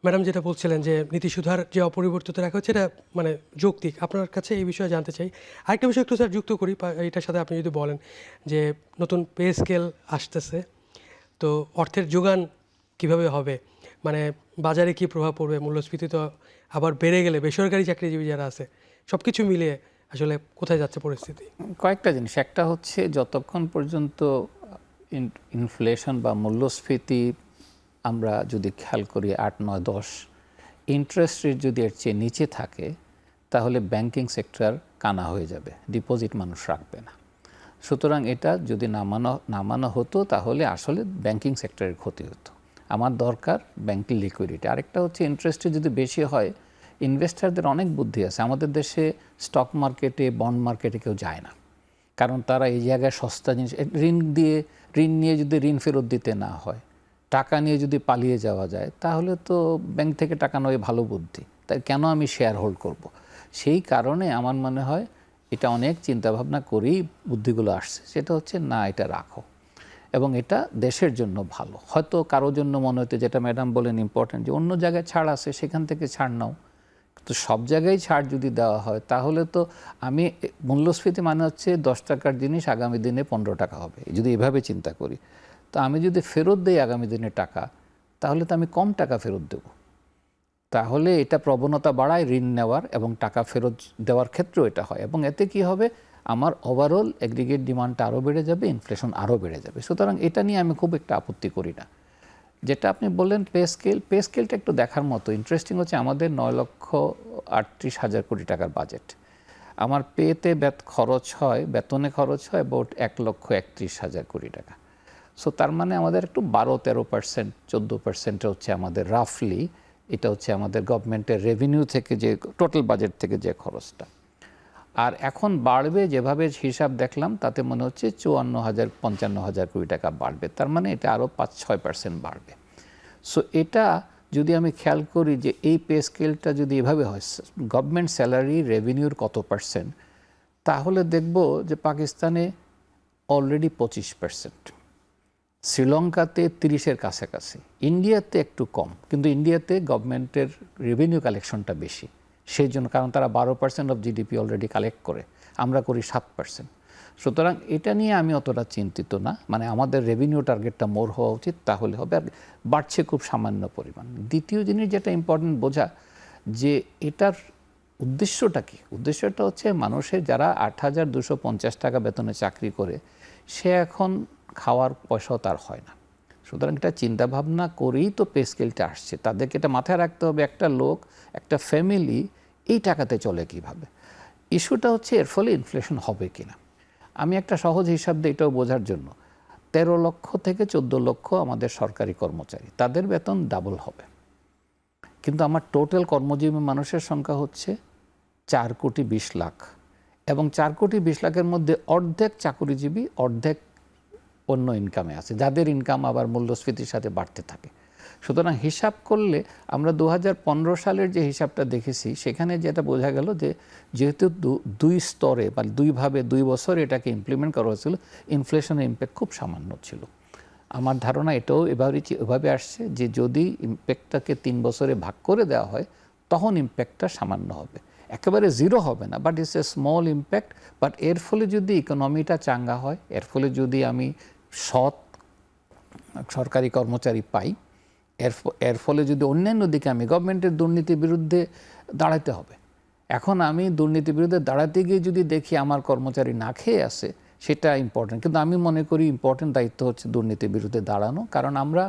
ম্যাডাম যেটা বলছিলেন যে নীতি সুধার যে অপরিবর্তিত রাখা হচ্ছে, এটা মানে যৌক্তিক। আপনার কাছে এই বিষয়ে জানতে চাই আরেকটা বিষয় একটু স্যার যুক্ত করি এটার সাথে। আপনি যদি বলেন যে নতুন পে স্কেল আসতেছে, তো অর্থের যোগান কিভাবে হবে, মানে বাজারে কি প্রভাব পড়বে, মূল্যস্ফীতি তো আবার বেড়ে গেলে বেসরকারি চাকরিজীবী যারা আছে, সব কিছু মিলিয়ে আসলে কোথায় যাচ্ছে পরিস্থিতি? কয়েকটা জিনিস। একটা হচ্ছে যতক্ষণ পর্যন্ত ইনফ্লেশন বা মূল্যস্ফীতি আমরা যদি খেয়াল করি 8, 9, 10, ইন্টারেস্ট রেট যদি এর চেয়ে নিচে থাকে তাহলে ব্যাংকিং সেক্টর কানা হয়ে যাবে, ডিপোজিট মানুষ রাখবে না। সুতরাং এটা যদি নামানো হতো তাহলে আসলে ব্যাংকিং সেক্টরের ক্ষতি হতো। আমার দরকার ব্যাংকিং লিকুইডিটি। আরেকটা হচ্ছে ইন্টারেস্টে যদি বেশি হয়, ইনভেস্টারদের অনেক বুদ্ধি আছে। আমাদের দেশে স্টক মার্কেটে, বন্ড মার্কেটে কেউ যায় না, কারণ তারা এই জায়গায় সস্তা জিনিস, ঋণ নিয়ে যদি ঋণ ফেরত দিতে না হয়, টাকা নিয়ে যদি পালিয়ে যাওয়া যায়, তাহলে তো ব্যাংক থেকে টাকা নেওয়া ভালো বুদ্ধি। তাই কেন আমি শেয়ার হোল্ড করব? সেই কারণে আমার মনে হয় এটা অনেক চিন্তাভাবনা করেই বুদ্ধিগুলো আসছে। সেটা হচ্ছে না, এটা রাখো, এবং এটা দেশের জন্য ভালো। হয়তো কারোর জন্য মনে হতে, যেটা ম্যাডাম বলেন ইম্পর্টেন্ট, যে অন্য জায়গায় ছাড় আছে সেখান থেকে ছাড় নাও। তো সব জায়গায় ছাড় যদি দেওয়া হয়, তাহলে তো আমি মূল্যস্ফীতি মানে হচ্ছে 10 টাকার জিনিস আগামী দিনে 15 টাকা হবে, যদি এভাবে চিন্তা করি। তো আমি যদি ফেরত দিই আগামী দিনে টাকা, তাহলে তো আমি কম টাকা ফেরত দেব। তাহলে এটা প্রবণতা বাড়ায় ঋণ নেওয়ার, এবং টাকা ফেরত দেওয়ার ক্ষেত্রেও এটা হয়। এবং এতে কি হবে, আমার ওভারঅল এগ্রিগেট ডিমান্ডটা আরও বেড়ে যাবে, ইনফ্লেশন আরও বেড়ে যাবে। সুতরাং এটা নিয়ে আমি খুব একটা আপত্তি করি না। যেটা আপনি বললেন পে স্কেলটা একটু দেখার মতো ইন্টারেস্টিং হচ্ছে। আমাদের 9,38,000 কোটি টাকার বাজেট। আমার পেতে বেতনে খরচ হয় অ্যাবাউট 1,31,000 কোটি টাকা। সো তার মানে আমাদের একটু 12-13%, 14% হচ্ছে আমাদের রাফলি, এটা হচ্ছে আমাদের গভর্নমেন্টের রেভিনিউ থেকে, যে টোটাল বাজেট থেকে যে খরচটা। আর এখন বাড়বে, যেভাবে হিসাব দেখলাম তাতে মনে হচ্ছে 54,000-55,000 কোটি টাকা বাড়বে। তার মানে এটা আরও 5-6% বাড়বে। সো এটা যদি আমি খেয়াল করি যে এই পে স্কেলটা যদি এভাবে হয়, গভর্নমেন্ট স্যালারি রেভিনিউর কত পার্সেন্ট, তাহলে দেখব যে পাকিস্তানে অলরেডি 25%, শ্রীলঙ্কাতে 30-এর কাছাকাছি, ইন্ডিয়াতে একটু কম, কিন্তু ইন্ডিয়াতে গভর্নমেন্টের রেভিনিউ কালেকশনটা বেশি। সেই জন্য, কারণ তারা 12% অফ জিডিপি অলরেডি কালেক্ট করে, আমরা করি 7%। সুতরাং এটা নিয়ে আমি অতটা চিন্তিত না। মানে আমাদের রেভিনিউ টার্গেটটা মোর হওয়া উচিত, তাহলে হবে। আর বাড়ছে খুব সামান্য পরিমাণ। দ্বিতীয় জিনিস যেটা ইম্পর্টেন্ট বোঝা, যে এটার উদ্দেশ্যটা কি? উদ্দেশ্যটা হচ্ছে মানুষের যারা 8,250 টাকা বেতনে চাকরি করে, সে এখন খাওয়ার পয়সাও তার হয় না। সুতরাং এটা চিন্তাভাবনা করেই তো পে স্কেলটা আসছে। তাদেরকে এটা মাথায় রাখতে হবে, একটা লোক, একটা ফ্যামিলি এই টাকাতে চলে কিভাবে। ইস্যুটা হচ্ছে এর ফলে ইনফ্লেশন হবে কিনা। আমি একটা সহজ হিসাব দিই এটাও বোঝার জন্য। 13 লক্ষ থেকে 14 লক্ষ আমাদের সরকারি কর্মচারী, তাদের বেতন ডাবল হবে, কিন্তু আমার টোটাল কর্মজীবী মানুষের সংখ্যা হচ্ছে 4,20,00,000, এবং 4,20,00,000-এর মধ্যে অর্ধেক চাকুরিজীবী, অর্ধেক অন্য ইনকামে আছে, যাদের ইনকাম আবার মূল্যস্ফীতির সাথে বাড়তে থাকে। সুতরাং হিসাব করলে আমরা 2015 সালের যে হিসাবটা দেখেছি, সেখানে যেটা বোঝা গেল যে যেহেতু দুই স্তরে বা দুইভাবে 2 বছর এটাকে ইমপ্লিমেন্ট করা হয়েছিল, ইনফ্লেশনের ইম্প্যাক্ট খুব সামান্য ছিল। আমার ধারণা এটাও এভাবে আসছে যে যদি ইম্প্যাক্টটাকে 3 বছরে ভাগ করে দেওয়া হয়, তখন ইম্প্যাক্টটা সামান্য হবে, একেবারে জিরো হবে না, but it's a small impact. But এর ফলে যদি ইকোনমিটা চাঙ্গা হয়, এর ফলে যদি আমি সৎ সরকারি কর্মচারী পাই, এর ফলে যদি অন্যান্য দিকে আমি গভর্নমেন্টের দুর্নীতির বিরুদ্ধে দাঁড়াতে হবে। এখন আমি দুর্নীতির বিরুদ্ধে দাঁড়াতে গিয়ে যদি দেখি আমার কর্মচারী না খেয়ে আসে, সেটা ইম্পর্টেন্ট। কিন্তু আমি মনে করি ইম্পর্টেন্ট দায়িত্ব হচ্ছে দুর্নীতির বিরুদ্ধে দাঁড়ানো, কারণ আমরা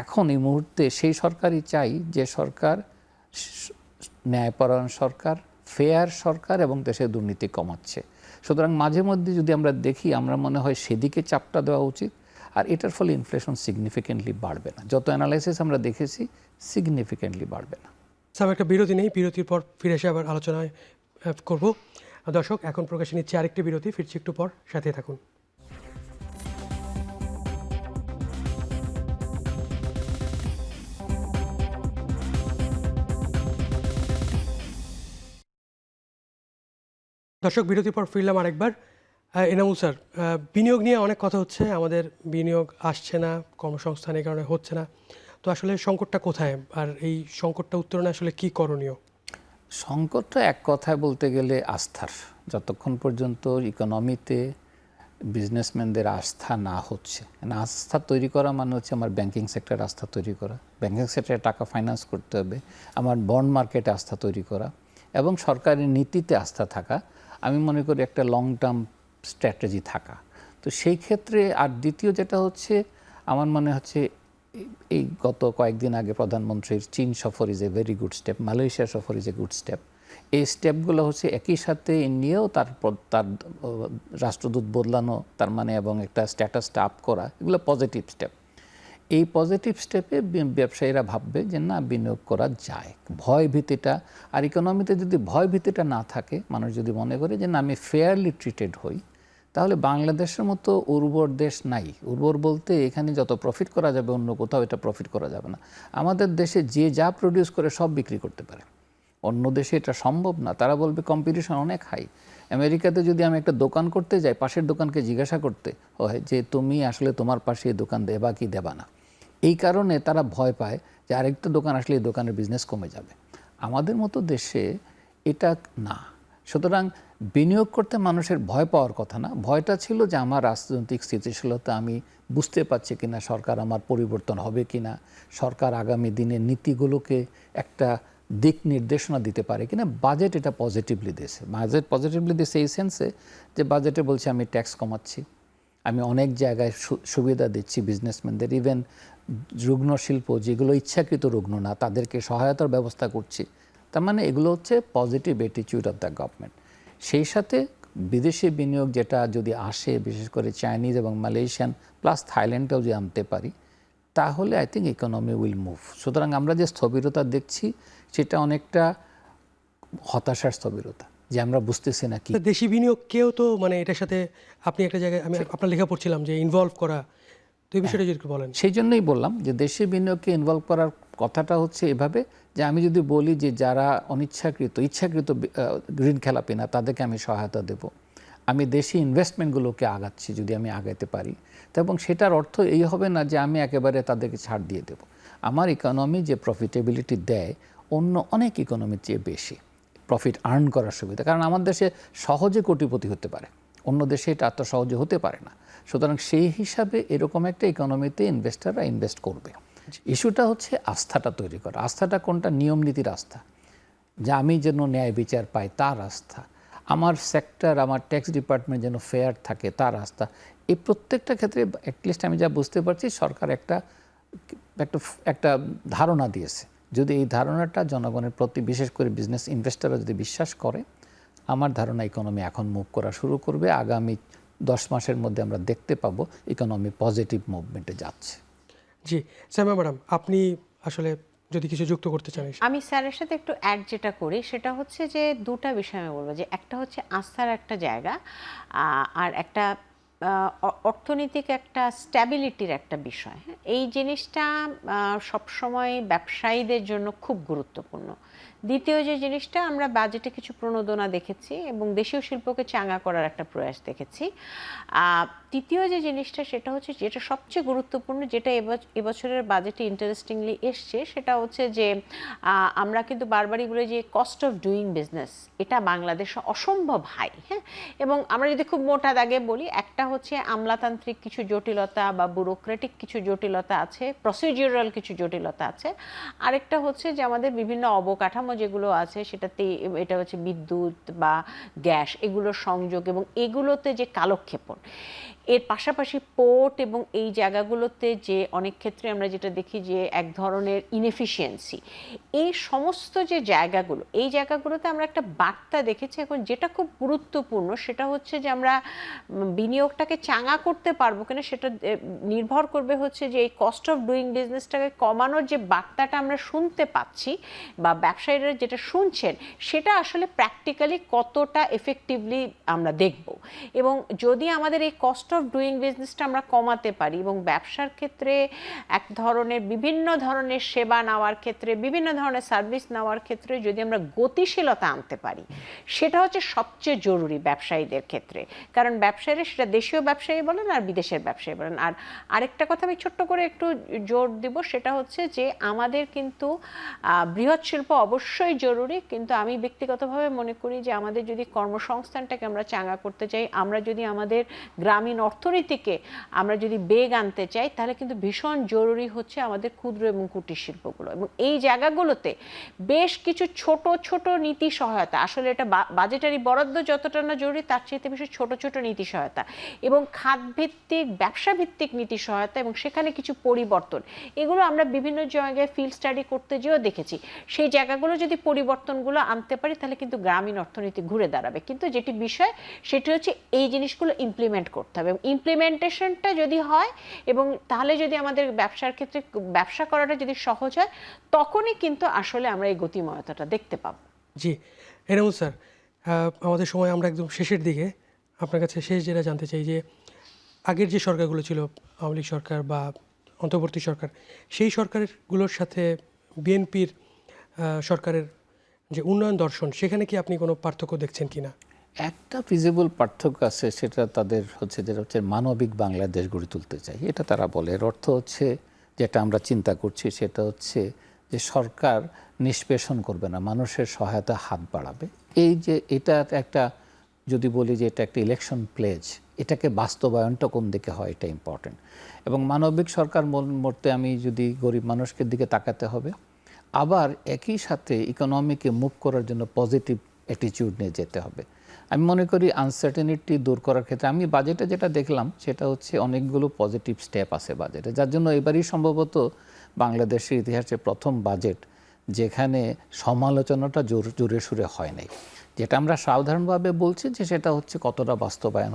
এখন এই মুহূর্তে সেই সরকারই চাই যে সরকার ন্যায়পরায়ণ সরকার, ফেয়ার সরকার, এবং দেশে দুর্নীতি কমাচ্ছে। সুতরাং মাঝে মধ্যে যদি আমরা দেখি, আমরা মনে হয় সেদিকে চাপটা দেওয়া উচিত। আর এটার ফলে ইনফ্লেশন সিগনিফিকেন্টলি বাড়বে না, যত অ্যানালাইসিস আমরা দেখেছি সিগনিফিকেন্টলি বাড়বে না। স্যার, একটা বিরতি নেই, বিরতির পর ফিরে এসে আবার আলোচনায় করব। দর্শক, এখন প্রকাশে নিচ্ছে আরেকটি বিরতি, ফিরছি একটু পর, সাথে থাকুন। দর্শক, বিরতির পর ফিরলাম আরেকবার। এনামুল স্যার, বিনিয়োগ নিয়ে অনেক কথা হচ্ছে, আমাদের বিনিয়োগ আসছে না, কর্মসংস্থানের কারণে হচ্ছে না। তো আসলে সংকটটা কোথায়, আর এই সংকটটা উত্তরণে আসলে কি করণীয়? সংকটটা এক কথায় বলতে গেলে আস্থার। যতক্ষণ পর্যন্ত ইকোনমিতে বিজনেসম্যানদের আস্থা না হচ্ছে, আস্থা তৈরি করা মানে হচ্ছে আমার ব্যাংকিং সেক্টরে আস্থা তৈরি করা, ব্যাংকিং সেক্টরে টাকা ফাইন্যান্স করতে হবে, আমার বন্ড মার্কেটে আস্থা তৈরি করা, এবং সরকারি নীতিতে আস্থা থাকা। আমি মনে করি একটা লং টার্ম স্ট্র্যাটেজি থাকা। তো সেই ক্ষেত্রে আর দ্বিতীয় যেটা হচ্ছে, আমার মনে হচ্ছে এই গত কয়েকদিন আগে প্রধানমন্ত্রীর চীন সফর is a very good step, Malaysia সফর ইজ এ গুড স্টেপ। এই স্টেপগুলো হচ্ছে একই সাথে নিয়েও তার রাষ্ট্রদূত বদলানো, তার মানে এবং একটা স্ট্যাটাসটা আপ করা, এগুলো পজিটিভ স্টেপ। এই পজিটিভ স্টেপে ব্যবসায়ীরা ভাববে যে না, বিনিয়োগ করা যায়। ভয় ভীতিটা, আর ইকোনমিতে যদি ভয় ভীতিটা না থাকে, মানুষ যদি মনে করে যে না, আমি ফেয়ারলি ট্রিটেড হই, তাহলে বাংলাদেশের মতো উর্বর দেশ নাই। উর্বর বলতে এখানে যত প্রফিট করা যাবে অন্য কোথাও এটা প্রফিট করা যাবে না। আমাদের দেশে যে যা প্রডিউস করে সব বিক্রি করতে পারে, অন্য দেশে এটা সম্ভব না। তারা বলবে কম্পিটিশন অনেক হাই। আমেরিকাতে যদি আমি একটা দোকান করতে যাই, পাশের দোকানকে জিজ্ঞাসা করতে হয় যে তুমি আসলে তোমার পাশে এই দোকান দেবা কি দেবা না। এই কারণে তারা ভয় পায় যে আরেকটা দোকান আসলে এই দোকানের বিজনেস কমে যাবে। আমাদের মতো দেশে এটা না। সুতরাং বিনিয়োগ করতে মানুষের ভয় পাওয়ার কথা না। ভয়টা ছিল যে আমার রাজনৈতিক স্থিতিশীলতা আমি বুঝতে পারছি কিনা, সরকার আমার পরিবর্তন হবে কিনা, সরকার আগামী দিনের নীতিগুলোকে একটা দিক নির্দেশনা দিতে পারে কিনা। বাজেট এটা পজিটিভলি দিয়েছে। বাজেট পজিটিভলি দিয়েছে এই সেন্সে যে বাজেটে বলছে আমি ট্যাক্স কমাচ্ছি, আমি অনেক জায়গায় সুবিধা দিচ্ছি বিজনেসম্যানদের, ইভেন রুগ্ন শিল্প যেগুলো ইচ্ছাকৃত রুগ্ন না তাদেরকে সহায়তার ব্যবস্থা করছি। তার মানে এগুলো হচ্ছে positive attitude of the government. সেই সাথে বিদেশি বিনিয়োগ যেটা যদি আসে, বিশেষ করে চাইনিজ এবং মালয়েশিয়ান প্লাস থাইল্যান্ডটাও যদি আনতে পারি, তাহলে I think economy will move. সুতরাং আমরা যে স্থবিরতা দেখছি সেটা অনেকটা হতাশার স্থবিরতা, যে আমরা বুঝতেছি না কি। দেশি বিনিয়োগ কেউ তো মানে এটার সাথে, আপনি একটা জায়গায় আমি আপনার লেখা পড়ছিলাম যে ইনভলভ করা, তো এই বিষয়টা যদি একটু বলেন। সেই জন্যই বললাম যে দেশি বিনিয়োগকে ইনভলভ করার কথাটা হচ্ছে এভাবে যে আমি যদি বলি যে যারা ইচ্ছাকৃত ঋণ খেলাপি না তাদেরকে আমি সহায়তা দেব, আমি দেশি ইনভেস্টমেন্টগুলোকে আগাচ্ছি যদি আমি আগাতে পারি, এবং সেটার অর্থ এই হবে না যে আমি একেবারে তাদেরকে ছাড় দিয়ে দেব। আমার ইকোনমি যে প্রফিটেবিলিটি দেয় অন্য অনেক ইকোনমির চেয়ে বেশি প্রফিট আর্ন করার সুবিধা, কারণ আমার দেশে সহজে কোটিপতি হতে পারে, অন্য দেশে এটা এত সহজে হতে পারে না। সুতরাং সেই হিসাবে এরকম একটা ইকোনমিতে ইনভেস্টাররা ইনভেস্ট করবে। ইস্যুটা হচ্ছে আস্থাটা তৈরি করা। আস্থাটা কোনটা? নিয়ম নীতির আস্থা, যে আমি যেন ন্যায় বিচার পাই তার আস্থা, আমার সেক্টর, আমার ট্যাক্স ডিপার্টমেন্ট যেন ফেয়ার থাকে তার আস্থা। এই প্রত্যেকটা ক্ষেত্রে অ্যাটলিস্ট আমি যা বুঝতে পারছি সরকার একটা ধারণা দিয়েছে। যদি এই ধারণাটা জনগণের প্রতি, বিশেষ করে বিজনেস ইনভেস্টাররা যদি বিশ্বাস করে, আমার ধারণা ইকোনমি এখন মুভ করা শুরু করবে। আগামী 10 মাসের মধ্যে আমরা দেখতে পাবো ইকোনমি পজিটিভ মুভমেন্টে যাচ্ছে। জি সাইমা ম্যাডাম, আপনি আসলে যদি কিছু যুক্ত করতে চান। আমি স্যারের সাথে একটু অ্যাড যেটা করি সেটা হচ্ছে যে দুটা বিষয় আমি বলবো, যে একটা হচ্ছে আস্থার একটা জায়গা, আর একটা অর্থনৈতিক একটা স্ট্যাবিলিটির একটা বিষয়। এই জিনিসটা সবসময় ব্যবসায়ীদের জন্য খুব গুরুত্বপূর্ণ। দ্বিতীয় যে জিনিসটা, আমরা বাজেটে কিছু প্রণোদনা দেখেছি এবং দেশীয় শিল্পকে চাঙ্গা করার একটা প্রয়াস দেখেছি। তৃতীয় যে জিনিসটা সেটা হচ্ছে, যেটা সবচেয়ে গুরুত্বপূর্ণ, যেটা এবছরের বাজেটে ইন্টারেস্টিংলি এসছে, সেটা হচ্ছে যে আমরা কিন্তু বারবারই বলি যে কস্ট অফ ডুইং বিজনেস এটা বাংলাদেশে অসম্ভব হাই। হ্যাঁ, এবং আমরা যদি খুব মোটা দাগে বলি, একটা হচ্ছে আমলাতান্ত্রিক কিছু জটিলতা বা ব্যুরোক্রেটিক কিছু জটিলতা আছে, প্রসিডিউরাল কিছু জটিলতা আছে। আরেকটা হচ্ছে যে আমাদের বিভিন্ন অবকাঠামো যেগুলো আছে সেটাতে, এটা হচ্ছে বিদ্যুৎ বা গ্যাস, এগুলোর সংযোগ এবং এগুলোতে যে কালক্ষেপণ, এর পাশাপাশি পোর্ট এবং এই জায়গাগুলোতে যে অনেক ক্ষেত্রে আমরা যেটা দেখি যে এক ধরনের ইনএফিশিয়েন্সি, এই সমস্ত যে জায়গাগুলো, এই জায়গাগুলোতে আমরা একটা বার্তা দেখেছি। এখন যেটা খুব গুরুত্বপূর্ণ সেটা হচ্ছে যে আমরা বিনিয়োগটাকে চাঙ্গা করতে পারবো কিনা সেটা নির্ভর করবে হচ্ছে যে এই কস্ট অফ ডুইং বিজনেসটাকে কমানোর যে বার্তাটা আমরা শুনতে পাচ্ছি বা ব্যবসায়ীরা যেটা শুনছেন, সেটা আসলে প্র্যাকটিক্যালি কতটা এফেক্টিভলি আমরা দেখব। এবং যদি আমাদের এই কস্ট অফ ডুইং বিজনেসটা আমরা কমাতে পারি এবং ব্যবসার ক্ষেত্রে এক ধরনের বিভিন্ন ধরনের সেবা নেওয়ার ক্ষেত্রে, বিভিন্ন ধরনের সার্ভিস নেওয়ার ক্ষেত্রে যদি আমরা গতিশীলতা আনতে পারি, সেটা হচ্ছে সবচেয়ে জরুরি ব্যবসায়ীদের ক্ষেত্রে। কারণ ব্যবসায়ীরা, সেটা দেশীয় ব্যবসায়ী বলেন আর বিদেশের ব্যবসায়ী বলেন। আর আরেকটা কথা আমি ছোট্ট করে একটু জোর দিব, সেটা হচ্ছে যে আমাদের কিন্তু বৃহৎ শিল্প অবশ্যই জরুরি, কিন্তু আমি ব্যক্তিগতভাবে মনে করি যে আমাদের যদি কর্মসংস্থানটাকে আমরা চাঙ্গা করতে চাই, আমরা যদি আমাদের গ্রামীণ অর্থনীতিকে আমরা যদি বেগ আনতে চাই, তাহলে কিন্তু ভীষণ জরুরি হচ্ছে আমাদের ক্ষুদ্র এবং কুটির শিল্পগুলো। এবং এই জায়গাগুলোতে বেশ কিছু ছোট ছোট নীতি সহায়তা, আসলে এটা বাজেটারি বরাদ্দ যতটা না জরুরি, তার চেয়ে বেশি ছোট ছোট নীতি সহায়তা এবং খাতভিত্তিক, ব্যবসা ভিত্তিক নীতি সহায়তা এবং সেখানে কিছু পরিবর্তন, এগুলো আমরা বিভিন্ন জায়গায় ফিল্ড স্টাডি করতে যেও দেখেছি। সেই জায়গাগুলো জায়গাগুলো যদি পরিবর্তনগুলো আনতে পারি তাহলে কিন্তু গ্রামীণ অর্থনীতি ঘুরে দাঁড়াবে। কিন্তু যেটি বিষয় সেটি হচ্ছে এই জিনিসগুলো ইমপ্লিমেন্ট করতে হবে, এবং ইমপ্লিমেন্টেশনটা যদি হয় এবং তাহলে যদি আমাদের ব্যবসার ক্ষেত্রে ব্যবসা করাটা যদি সহজ হয়, তখনই কিন্তু আসলে আমরা এই গতিময়তাটা দেখতে পাবো। জি, এনামুল স্যার, আমাদের সময় আমরা একদম শেষের দিকে। আপনার কাছে শেষ যেটা জানতে চাই যে আগের যে সরকারগুলো ছিল, আওয়ামী লীগ সরকার বা অন্তর্বর্তী সরকার, সেই সরকারগুলোর সাথে বিএনপির সরকারের যে উন্নয়ন দর্শন, সেখানে কি আপনি কোনো পার্থক্য দেখছেন কিনা? একটা ফিজিবল পার্থক্য আছে, সেটা তাদের হচ্ছে যেটা হচ্ছে মানবিক বাংলাদেশ গড়ে তুলতে চাই, এটা তারা বলে। এর অর্থ হচ্ছে যেটা আমরা চিন্তা করছি সেটা হচ্ছে যে সরকার নিষ্পেষণ করবে না, মানুষের সহায়তা হাত বাড়াবে। এই যে এটা একটা, যদি বলি যে এটা একটা ইলেকশন প্লেজ, এটাকে বাস্তবায়নটা কোন দিকে হয় এটা ইম্পর্টেন্ট। এবং মানবিক সরকার মধ্যে আমি যদি গরিব মানুষকে দিকে তাকাতে হবে, আবার একই সাথে ইকোনমিকে মুভ করার জন্য পজিটিভ অ্যাটিটিউড নিয়ে যেতে হবে। আমি মনে করি আনসার্টেনিটি দূর করার ক্ষেত্রে আমি বাজেটে যেটা দেখলাম সেটা হচ্ছে অনেকগুলো পজিটিভ স্টেপ আছে বাজেটে, যার জন্য এবারই সম্ভবত বাংলাদেশের ইতিহাসে প্রথম বাজেট যেখানে সমালোচনাটা জোরে সুরে হয় নাই। যেটা আমরা সাধারণভাবে বলছি যে সেটা হচ্ছে কতটা বাস্তবায়ন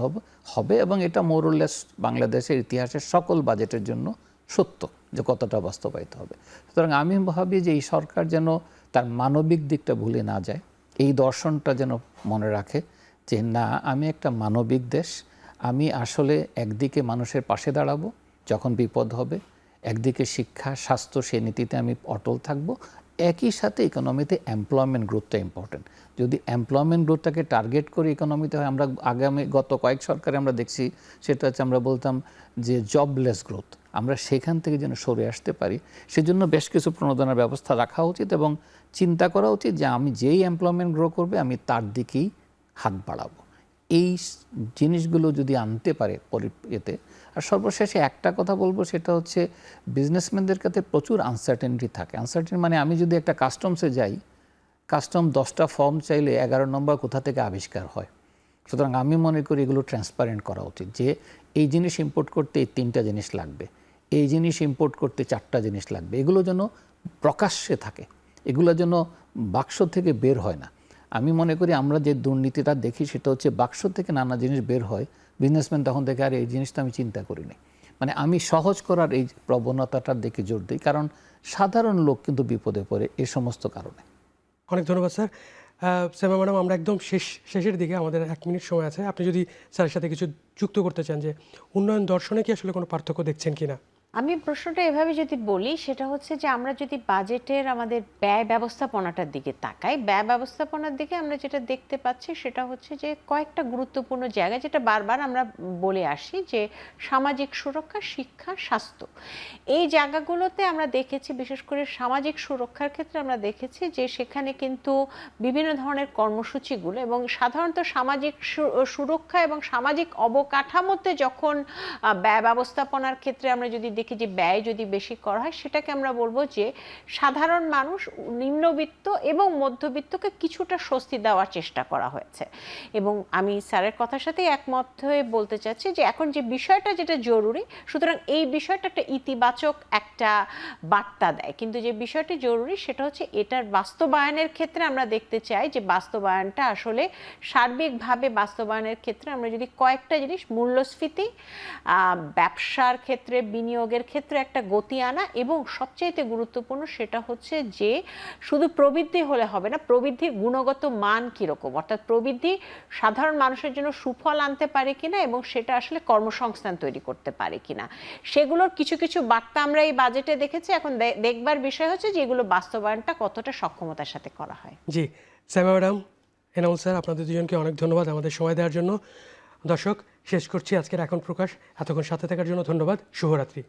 হবে, এবং এটা মোরলেস বাংলাদেশের ইতিহাসের সকল বাজেটের জন্য সত্য যে কতটা বাস্তবায়িত হবে। সুতরাং আমি ভাবি যে এই সরকার যেন তার মানবিক দিকটা ভুলে না যায়, এই দর্শনটা যেন মনে রাখে যে না, আমি একটা মানবিক দেশ, আমি আসলে একদিকে মানুষের পাশে দাঁড়াবো যখন বিপদ হবে, একদিকে শিক্ষা স্বাস্থ্য সেই নীতিতে আমি অটল থাকবো, একই সাথে ইকোনমিতে এমপ্লয়মেন্ট গ্রোথটা ইম্পর্টেন্ট। যদি এমপ্লয়মেন্ট গ্রোথটাকে টার্গেট করে ইকোনমিতে হয়, আমরা গত কয়েক সরকারে আমরা দেখছি সেটা হচ্ছে আমরা বলতাম যে জবলেস গ্রোথ, আমরা সেখান থেকে যেন সরে আসতে পারি, সেজন্য বেশ কিছু প্রণোদনার ব্যবস্থা রাখা উচিত এবং চিন্তা করা উচিত যে আমি যেই এমপ্লয়মেন্ট গ্রো করবে আমি তার দিকেই হাত বাড়াবো। এই জিনিসগুলো যদি আনতে পারে এতে। আর সর্বশেষে একটা কথা বলবো, সেটা হচ্ছে বিজনেসম্যানদের কাছে প্রচুর আনসার্টেনিটি থাকে। আনসার্টেনিটি মানে আমি যদি একটা কাস্টমসে যাই, কাস্টম 10টা ফর্ম চাইলে 11 নম্বর কোথা থেকে আবিষ্কার হয়। সুতরাং আমি মনে করি এগুলো ট্রান্সপারেন্ট করা উচিত যে এই জিনিস ইম্পোর্ট করতে এই 3টা জিনিস লাগবে, এই জিনিস ইম্পোর্ট করতে 4টা জিনিস লাগবে, এগুলো যেন প্রকাশ্যে থাকে, এগুলো যেন বাক্স থেকে বের হয় না। আমি মনে করি আমরা যে দুর্নীতিটা দেখি সেটা হচ্ছে বাক্স থেকে নানা জিনিস বের হয়, বিজনেসম্যান তখন দেখে আর এই জিনিসটা আমি চিন্তা করিনি। মানে আমি সহজ করার এই প্রবণতাটার দিকে জোর দিই, কারণ সাধারণ লোক কিন্তু বিপদে পড়ে এই সমস্ত কারণে। অনেক ধন্যবাদ স্যার। সেমা ম্যাডাম, আমরা একদম শেষের দিকে, আমাদের 1 মিনিট সময় আছে। আপনি যদি স্যারের সাথে কিছু যুক্ত করতে চান যে উন্নয়ন দর্শনে কি আসলে কোনো পার্থক্য দেখছেন কিনা? আমি প্রশ্নটা এভাবে যদি বলি, সেটা হচ্ছে যে আমরা যদি বাজেটের আমাদের ব্যয় ব্যবস্থাপনাটার দিকে তাকাই, ব্যয় ব্যবস্থাপনার দিকে আমরা যেটা দেখতে পাচ্ছি সেটা হচ্ছে যে কয়েকটা গুরুত্বপূর্ণ জায়গা, যেটা বারবার আমরা বলে আসি যে সামাজিক সুরক্ষা, শিক্ষা, স্বাস্থ্য, এই জায়গাগুলোতে আমরা দেখেছি, বিশেষ করে সামাজিক সুরক্ষার ক্ষেত্রে আমরা দেখেছি যে সেখানে কিন্তু বিভিন্ন ধরনের কর্মসূচিগুলো এবং সাধারণত সামাজিক সুরক্ষা এবং সামাজিক অবকাঠামোতে যখন ব্যয় ব্যবস্থাপনার ক্ষেত্রে আমরা যদি দেখি যে ব্যয় যদি বেশি করা হয়, সেটাকে আমরা বলবো যে সাধারণ মানুষ, নিম্নবিত্ত এবং মধ্যবিত্তকে কিছুটা স্বস্তি দেওয়ার চেষ্টা করা হয়েছে। এবং আমি স্যারের কথার সাথে একমত হয়ে বলতে চাচ্ছি যে এখন যে বিষয়টা যেটা জরুরি, সুতরাং এই বিষয়টা একটা ইতিবাচক একটা বার্তা দেয়, কিন্তু যে বিষয়টি জরুরি সেটা হচ্ছে এটার বাস্তবায়নের ক্ষেত্রে আমরা দেখতে চাই যে বাস্তবায়নটা আসলে সার্বিকভাবে বাস্তবায়নের ক্ষেত্রে আমরা যদি কয়েকটা জিনিস, মূল্যস্ফীতি, ব্যবসার ক্ষেত্রে বিনিয়োগের ক্ষেত্রে একটা গতি আনা, এবং সবচাইতে গুরুত্বপূর্ণ সেটা হচ্ছে যে শুধু প্রবৃদ্ধি হলে হবে না, প্রবৃদ্ধির গুণগত মান কিরকম, অর্থাৎ প্রবৃদ্ধি সাধারণ মানুষের জন্য সুফল আনতে পারে কিনা এবং সেটা আসলে কর্মসংস্থান তৈরি করতে পারে কিনা, সেগুলোর কিছু কিছু বার্তা আমরা এই বাজেটে দেখেছি। এখন দেখবার বিষয় হচ্ছে যে এগুলো বাস্তবায়নটা কতটা সক্ষমতার সাথে করা হয়। জি, সেমা ম্যাডাম, এনামুল স্যার, আপনাদের দুজনকে অনেক ধন্যবাদ আমাদের সময় দেওয়ার জন্য। দর্শক, শেষ করছি আজকের এখন প্রকাশ। এতক্ষণ সাথে থাকার জন্য ধন্যবাদ। শুভরাত্রি।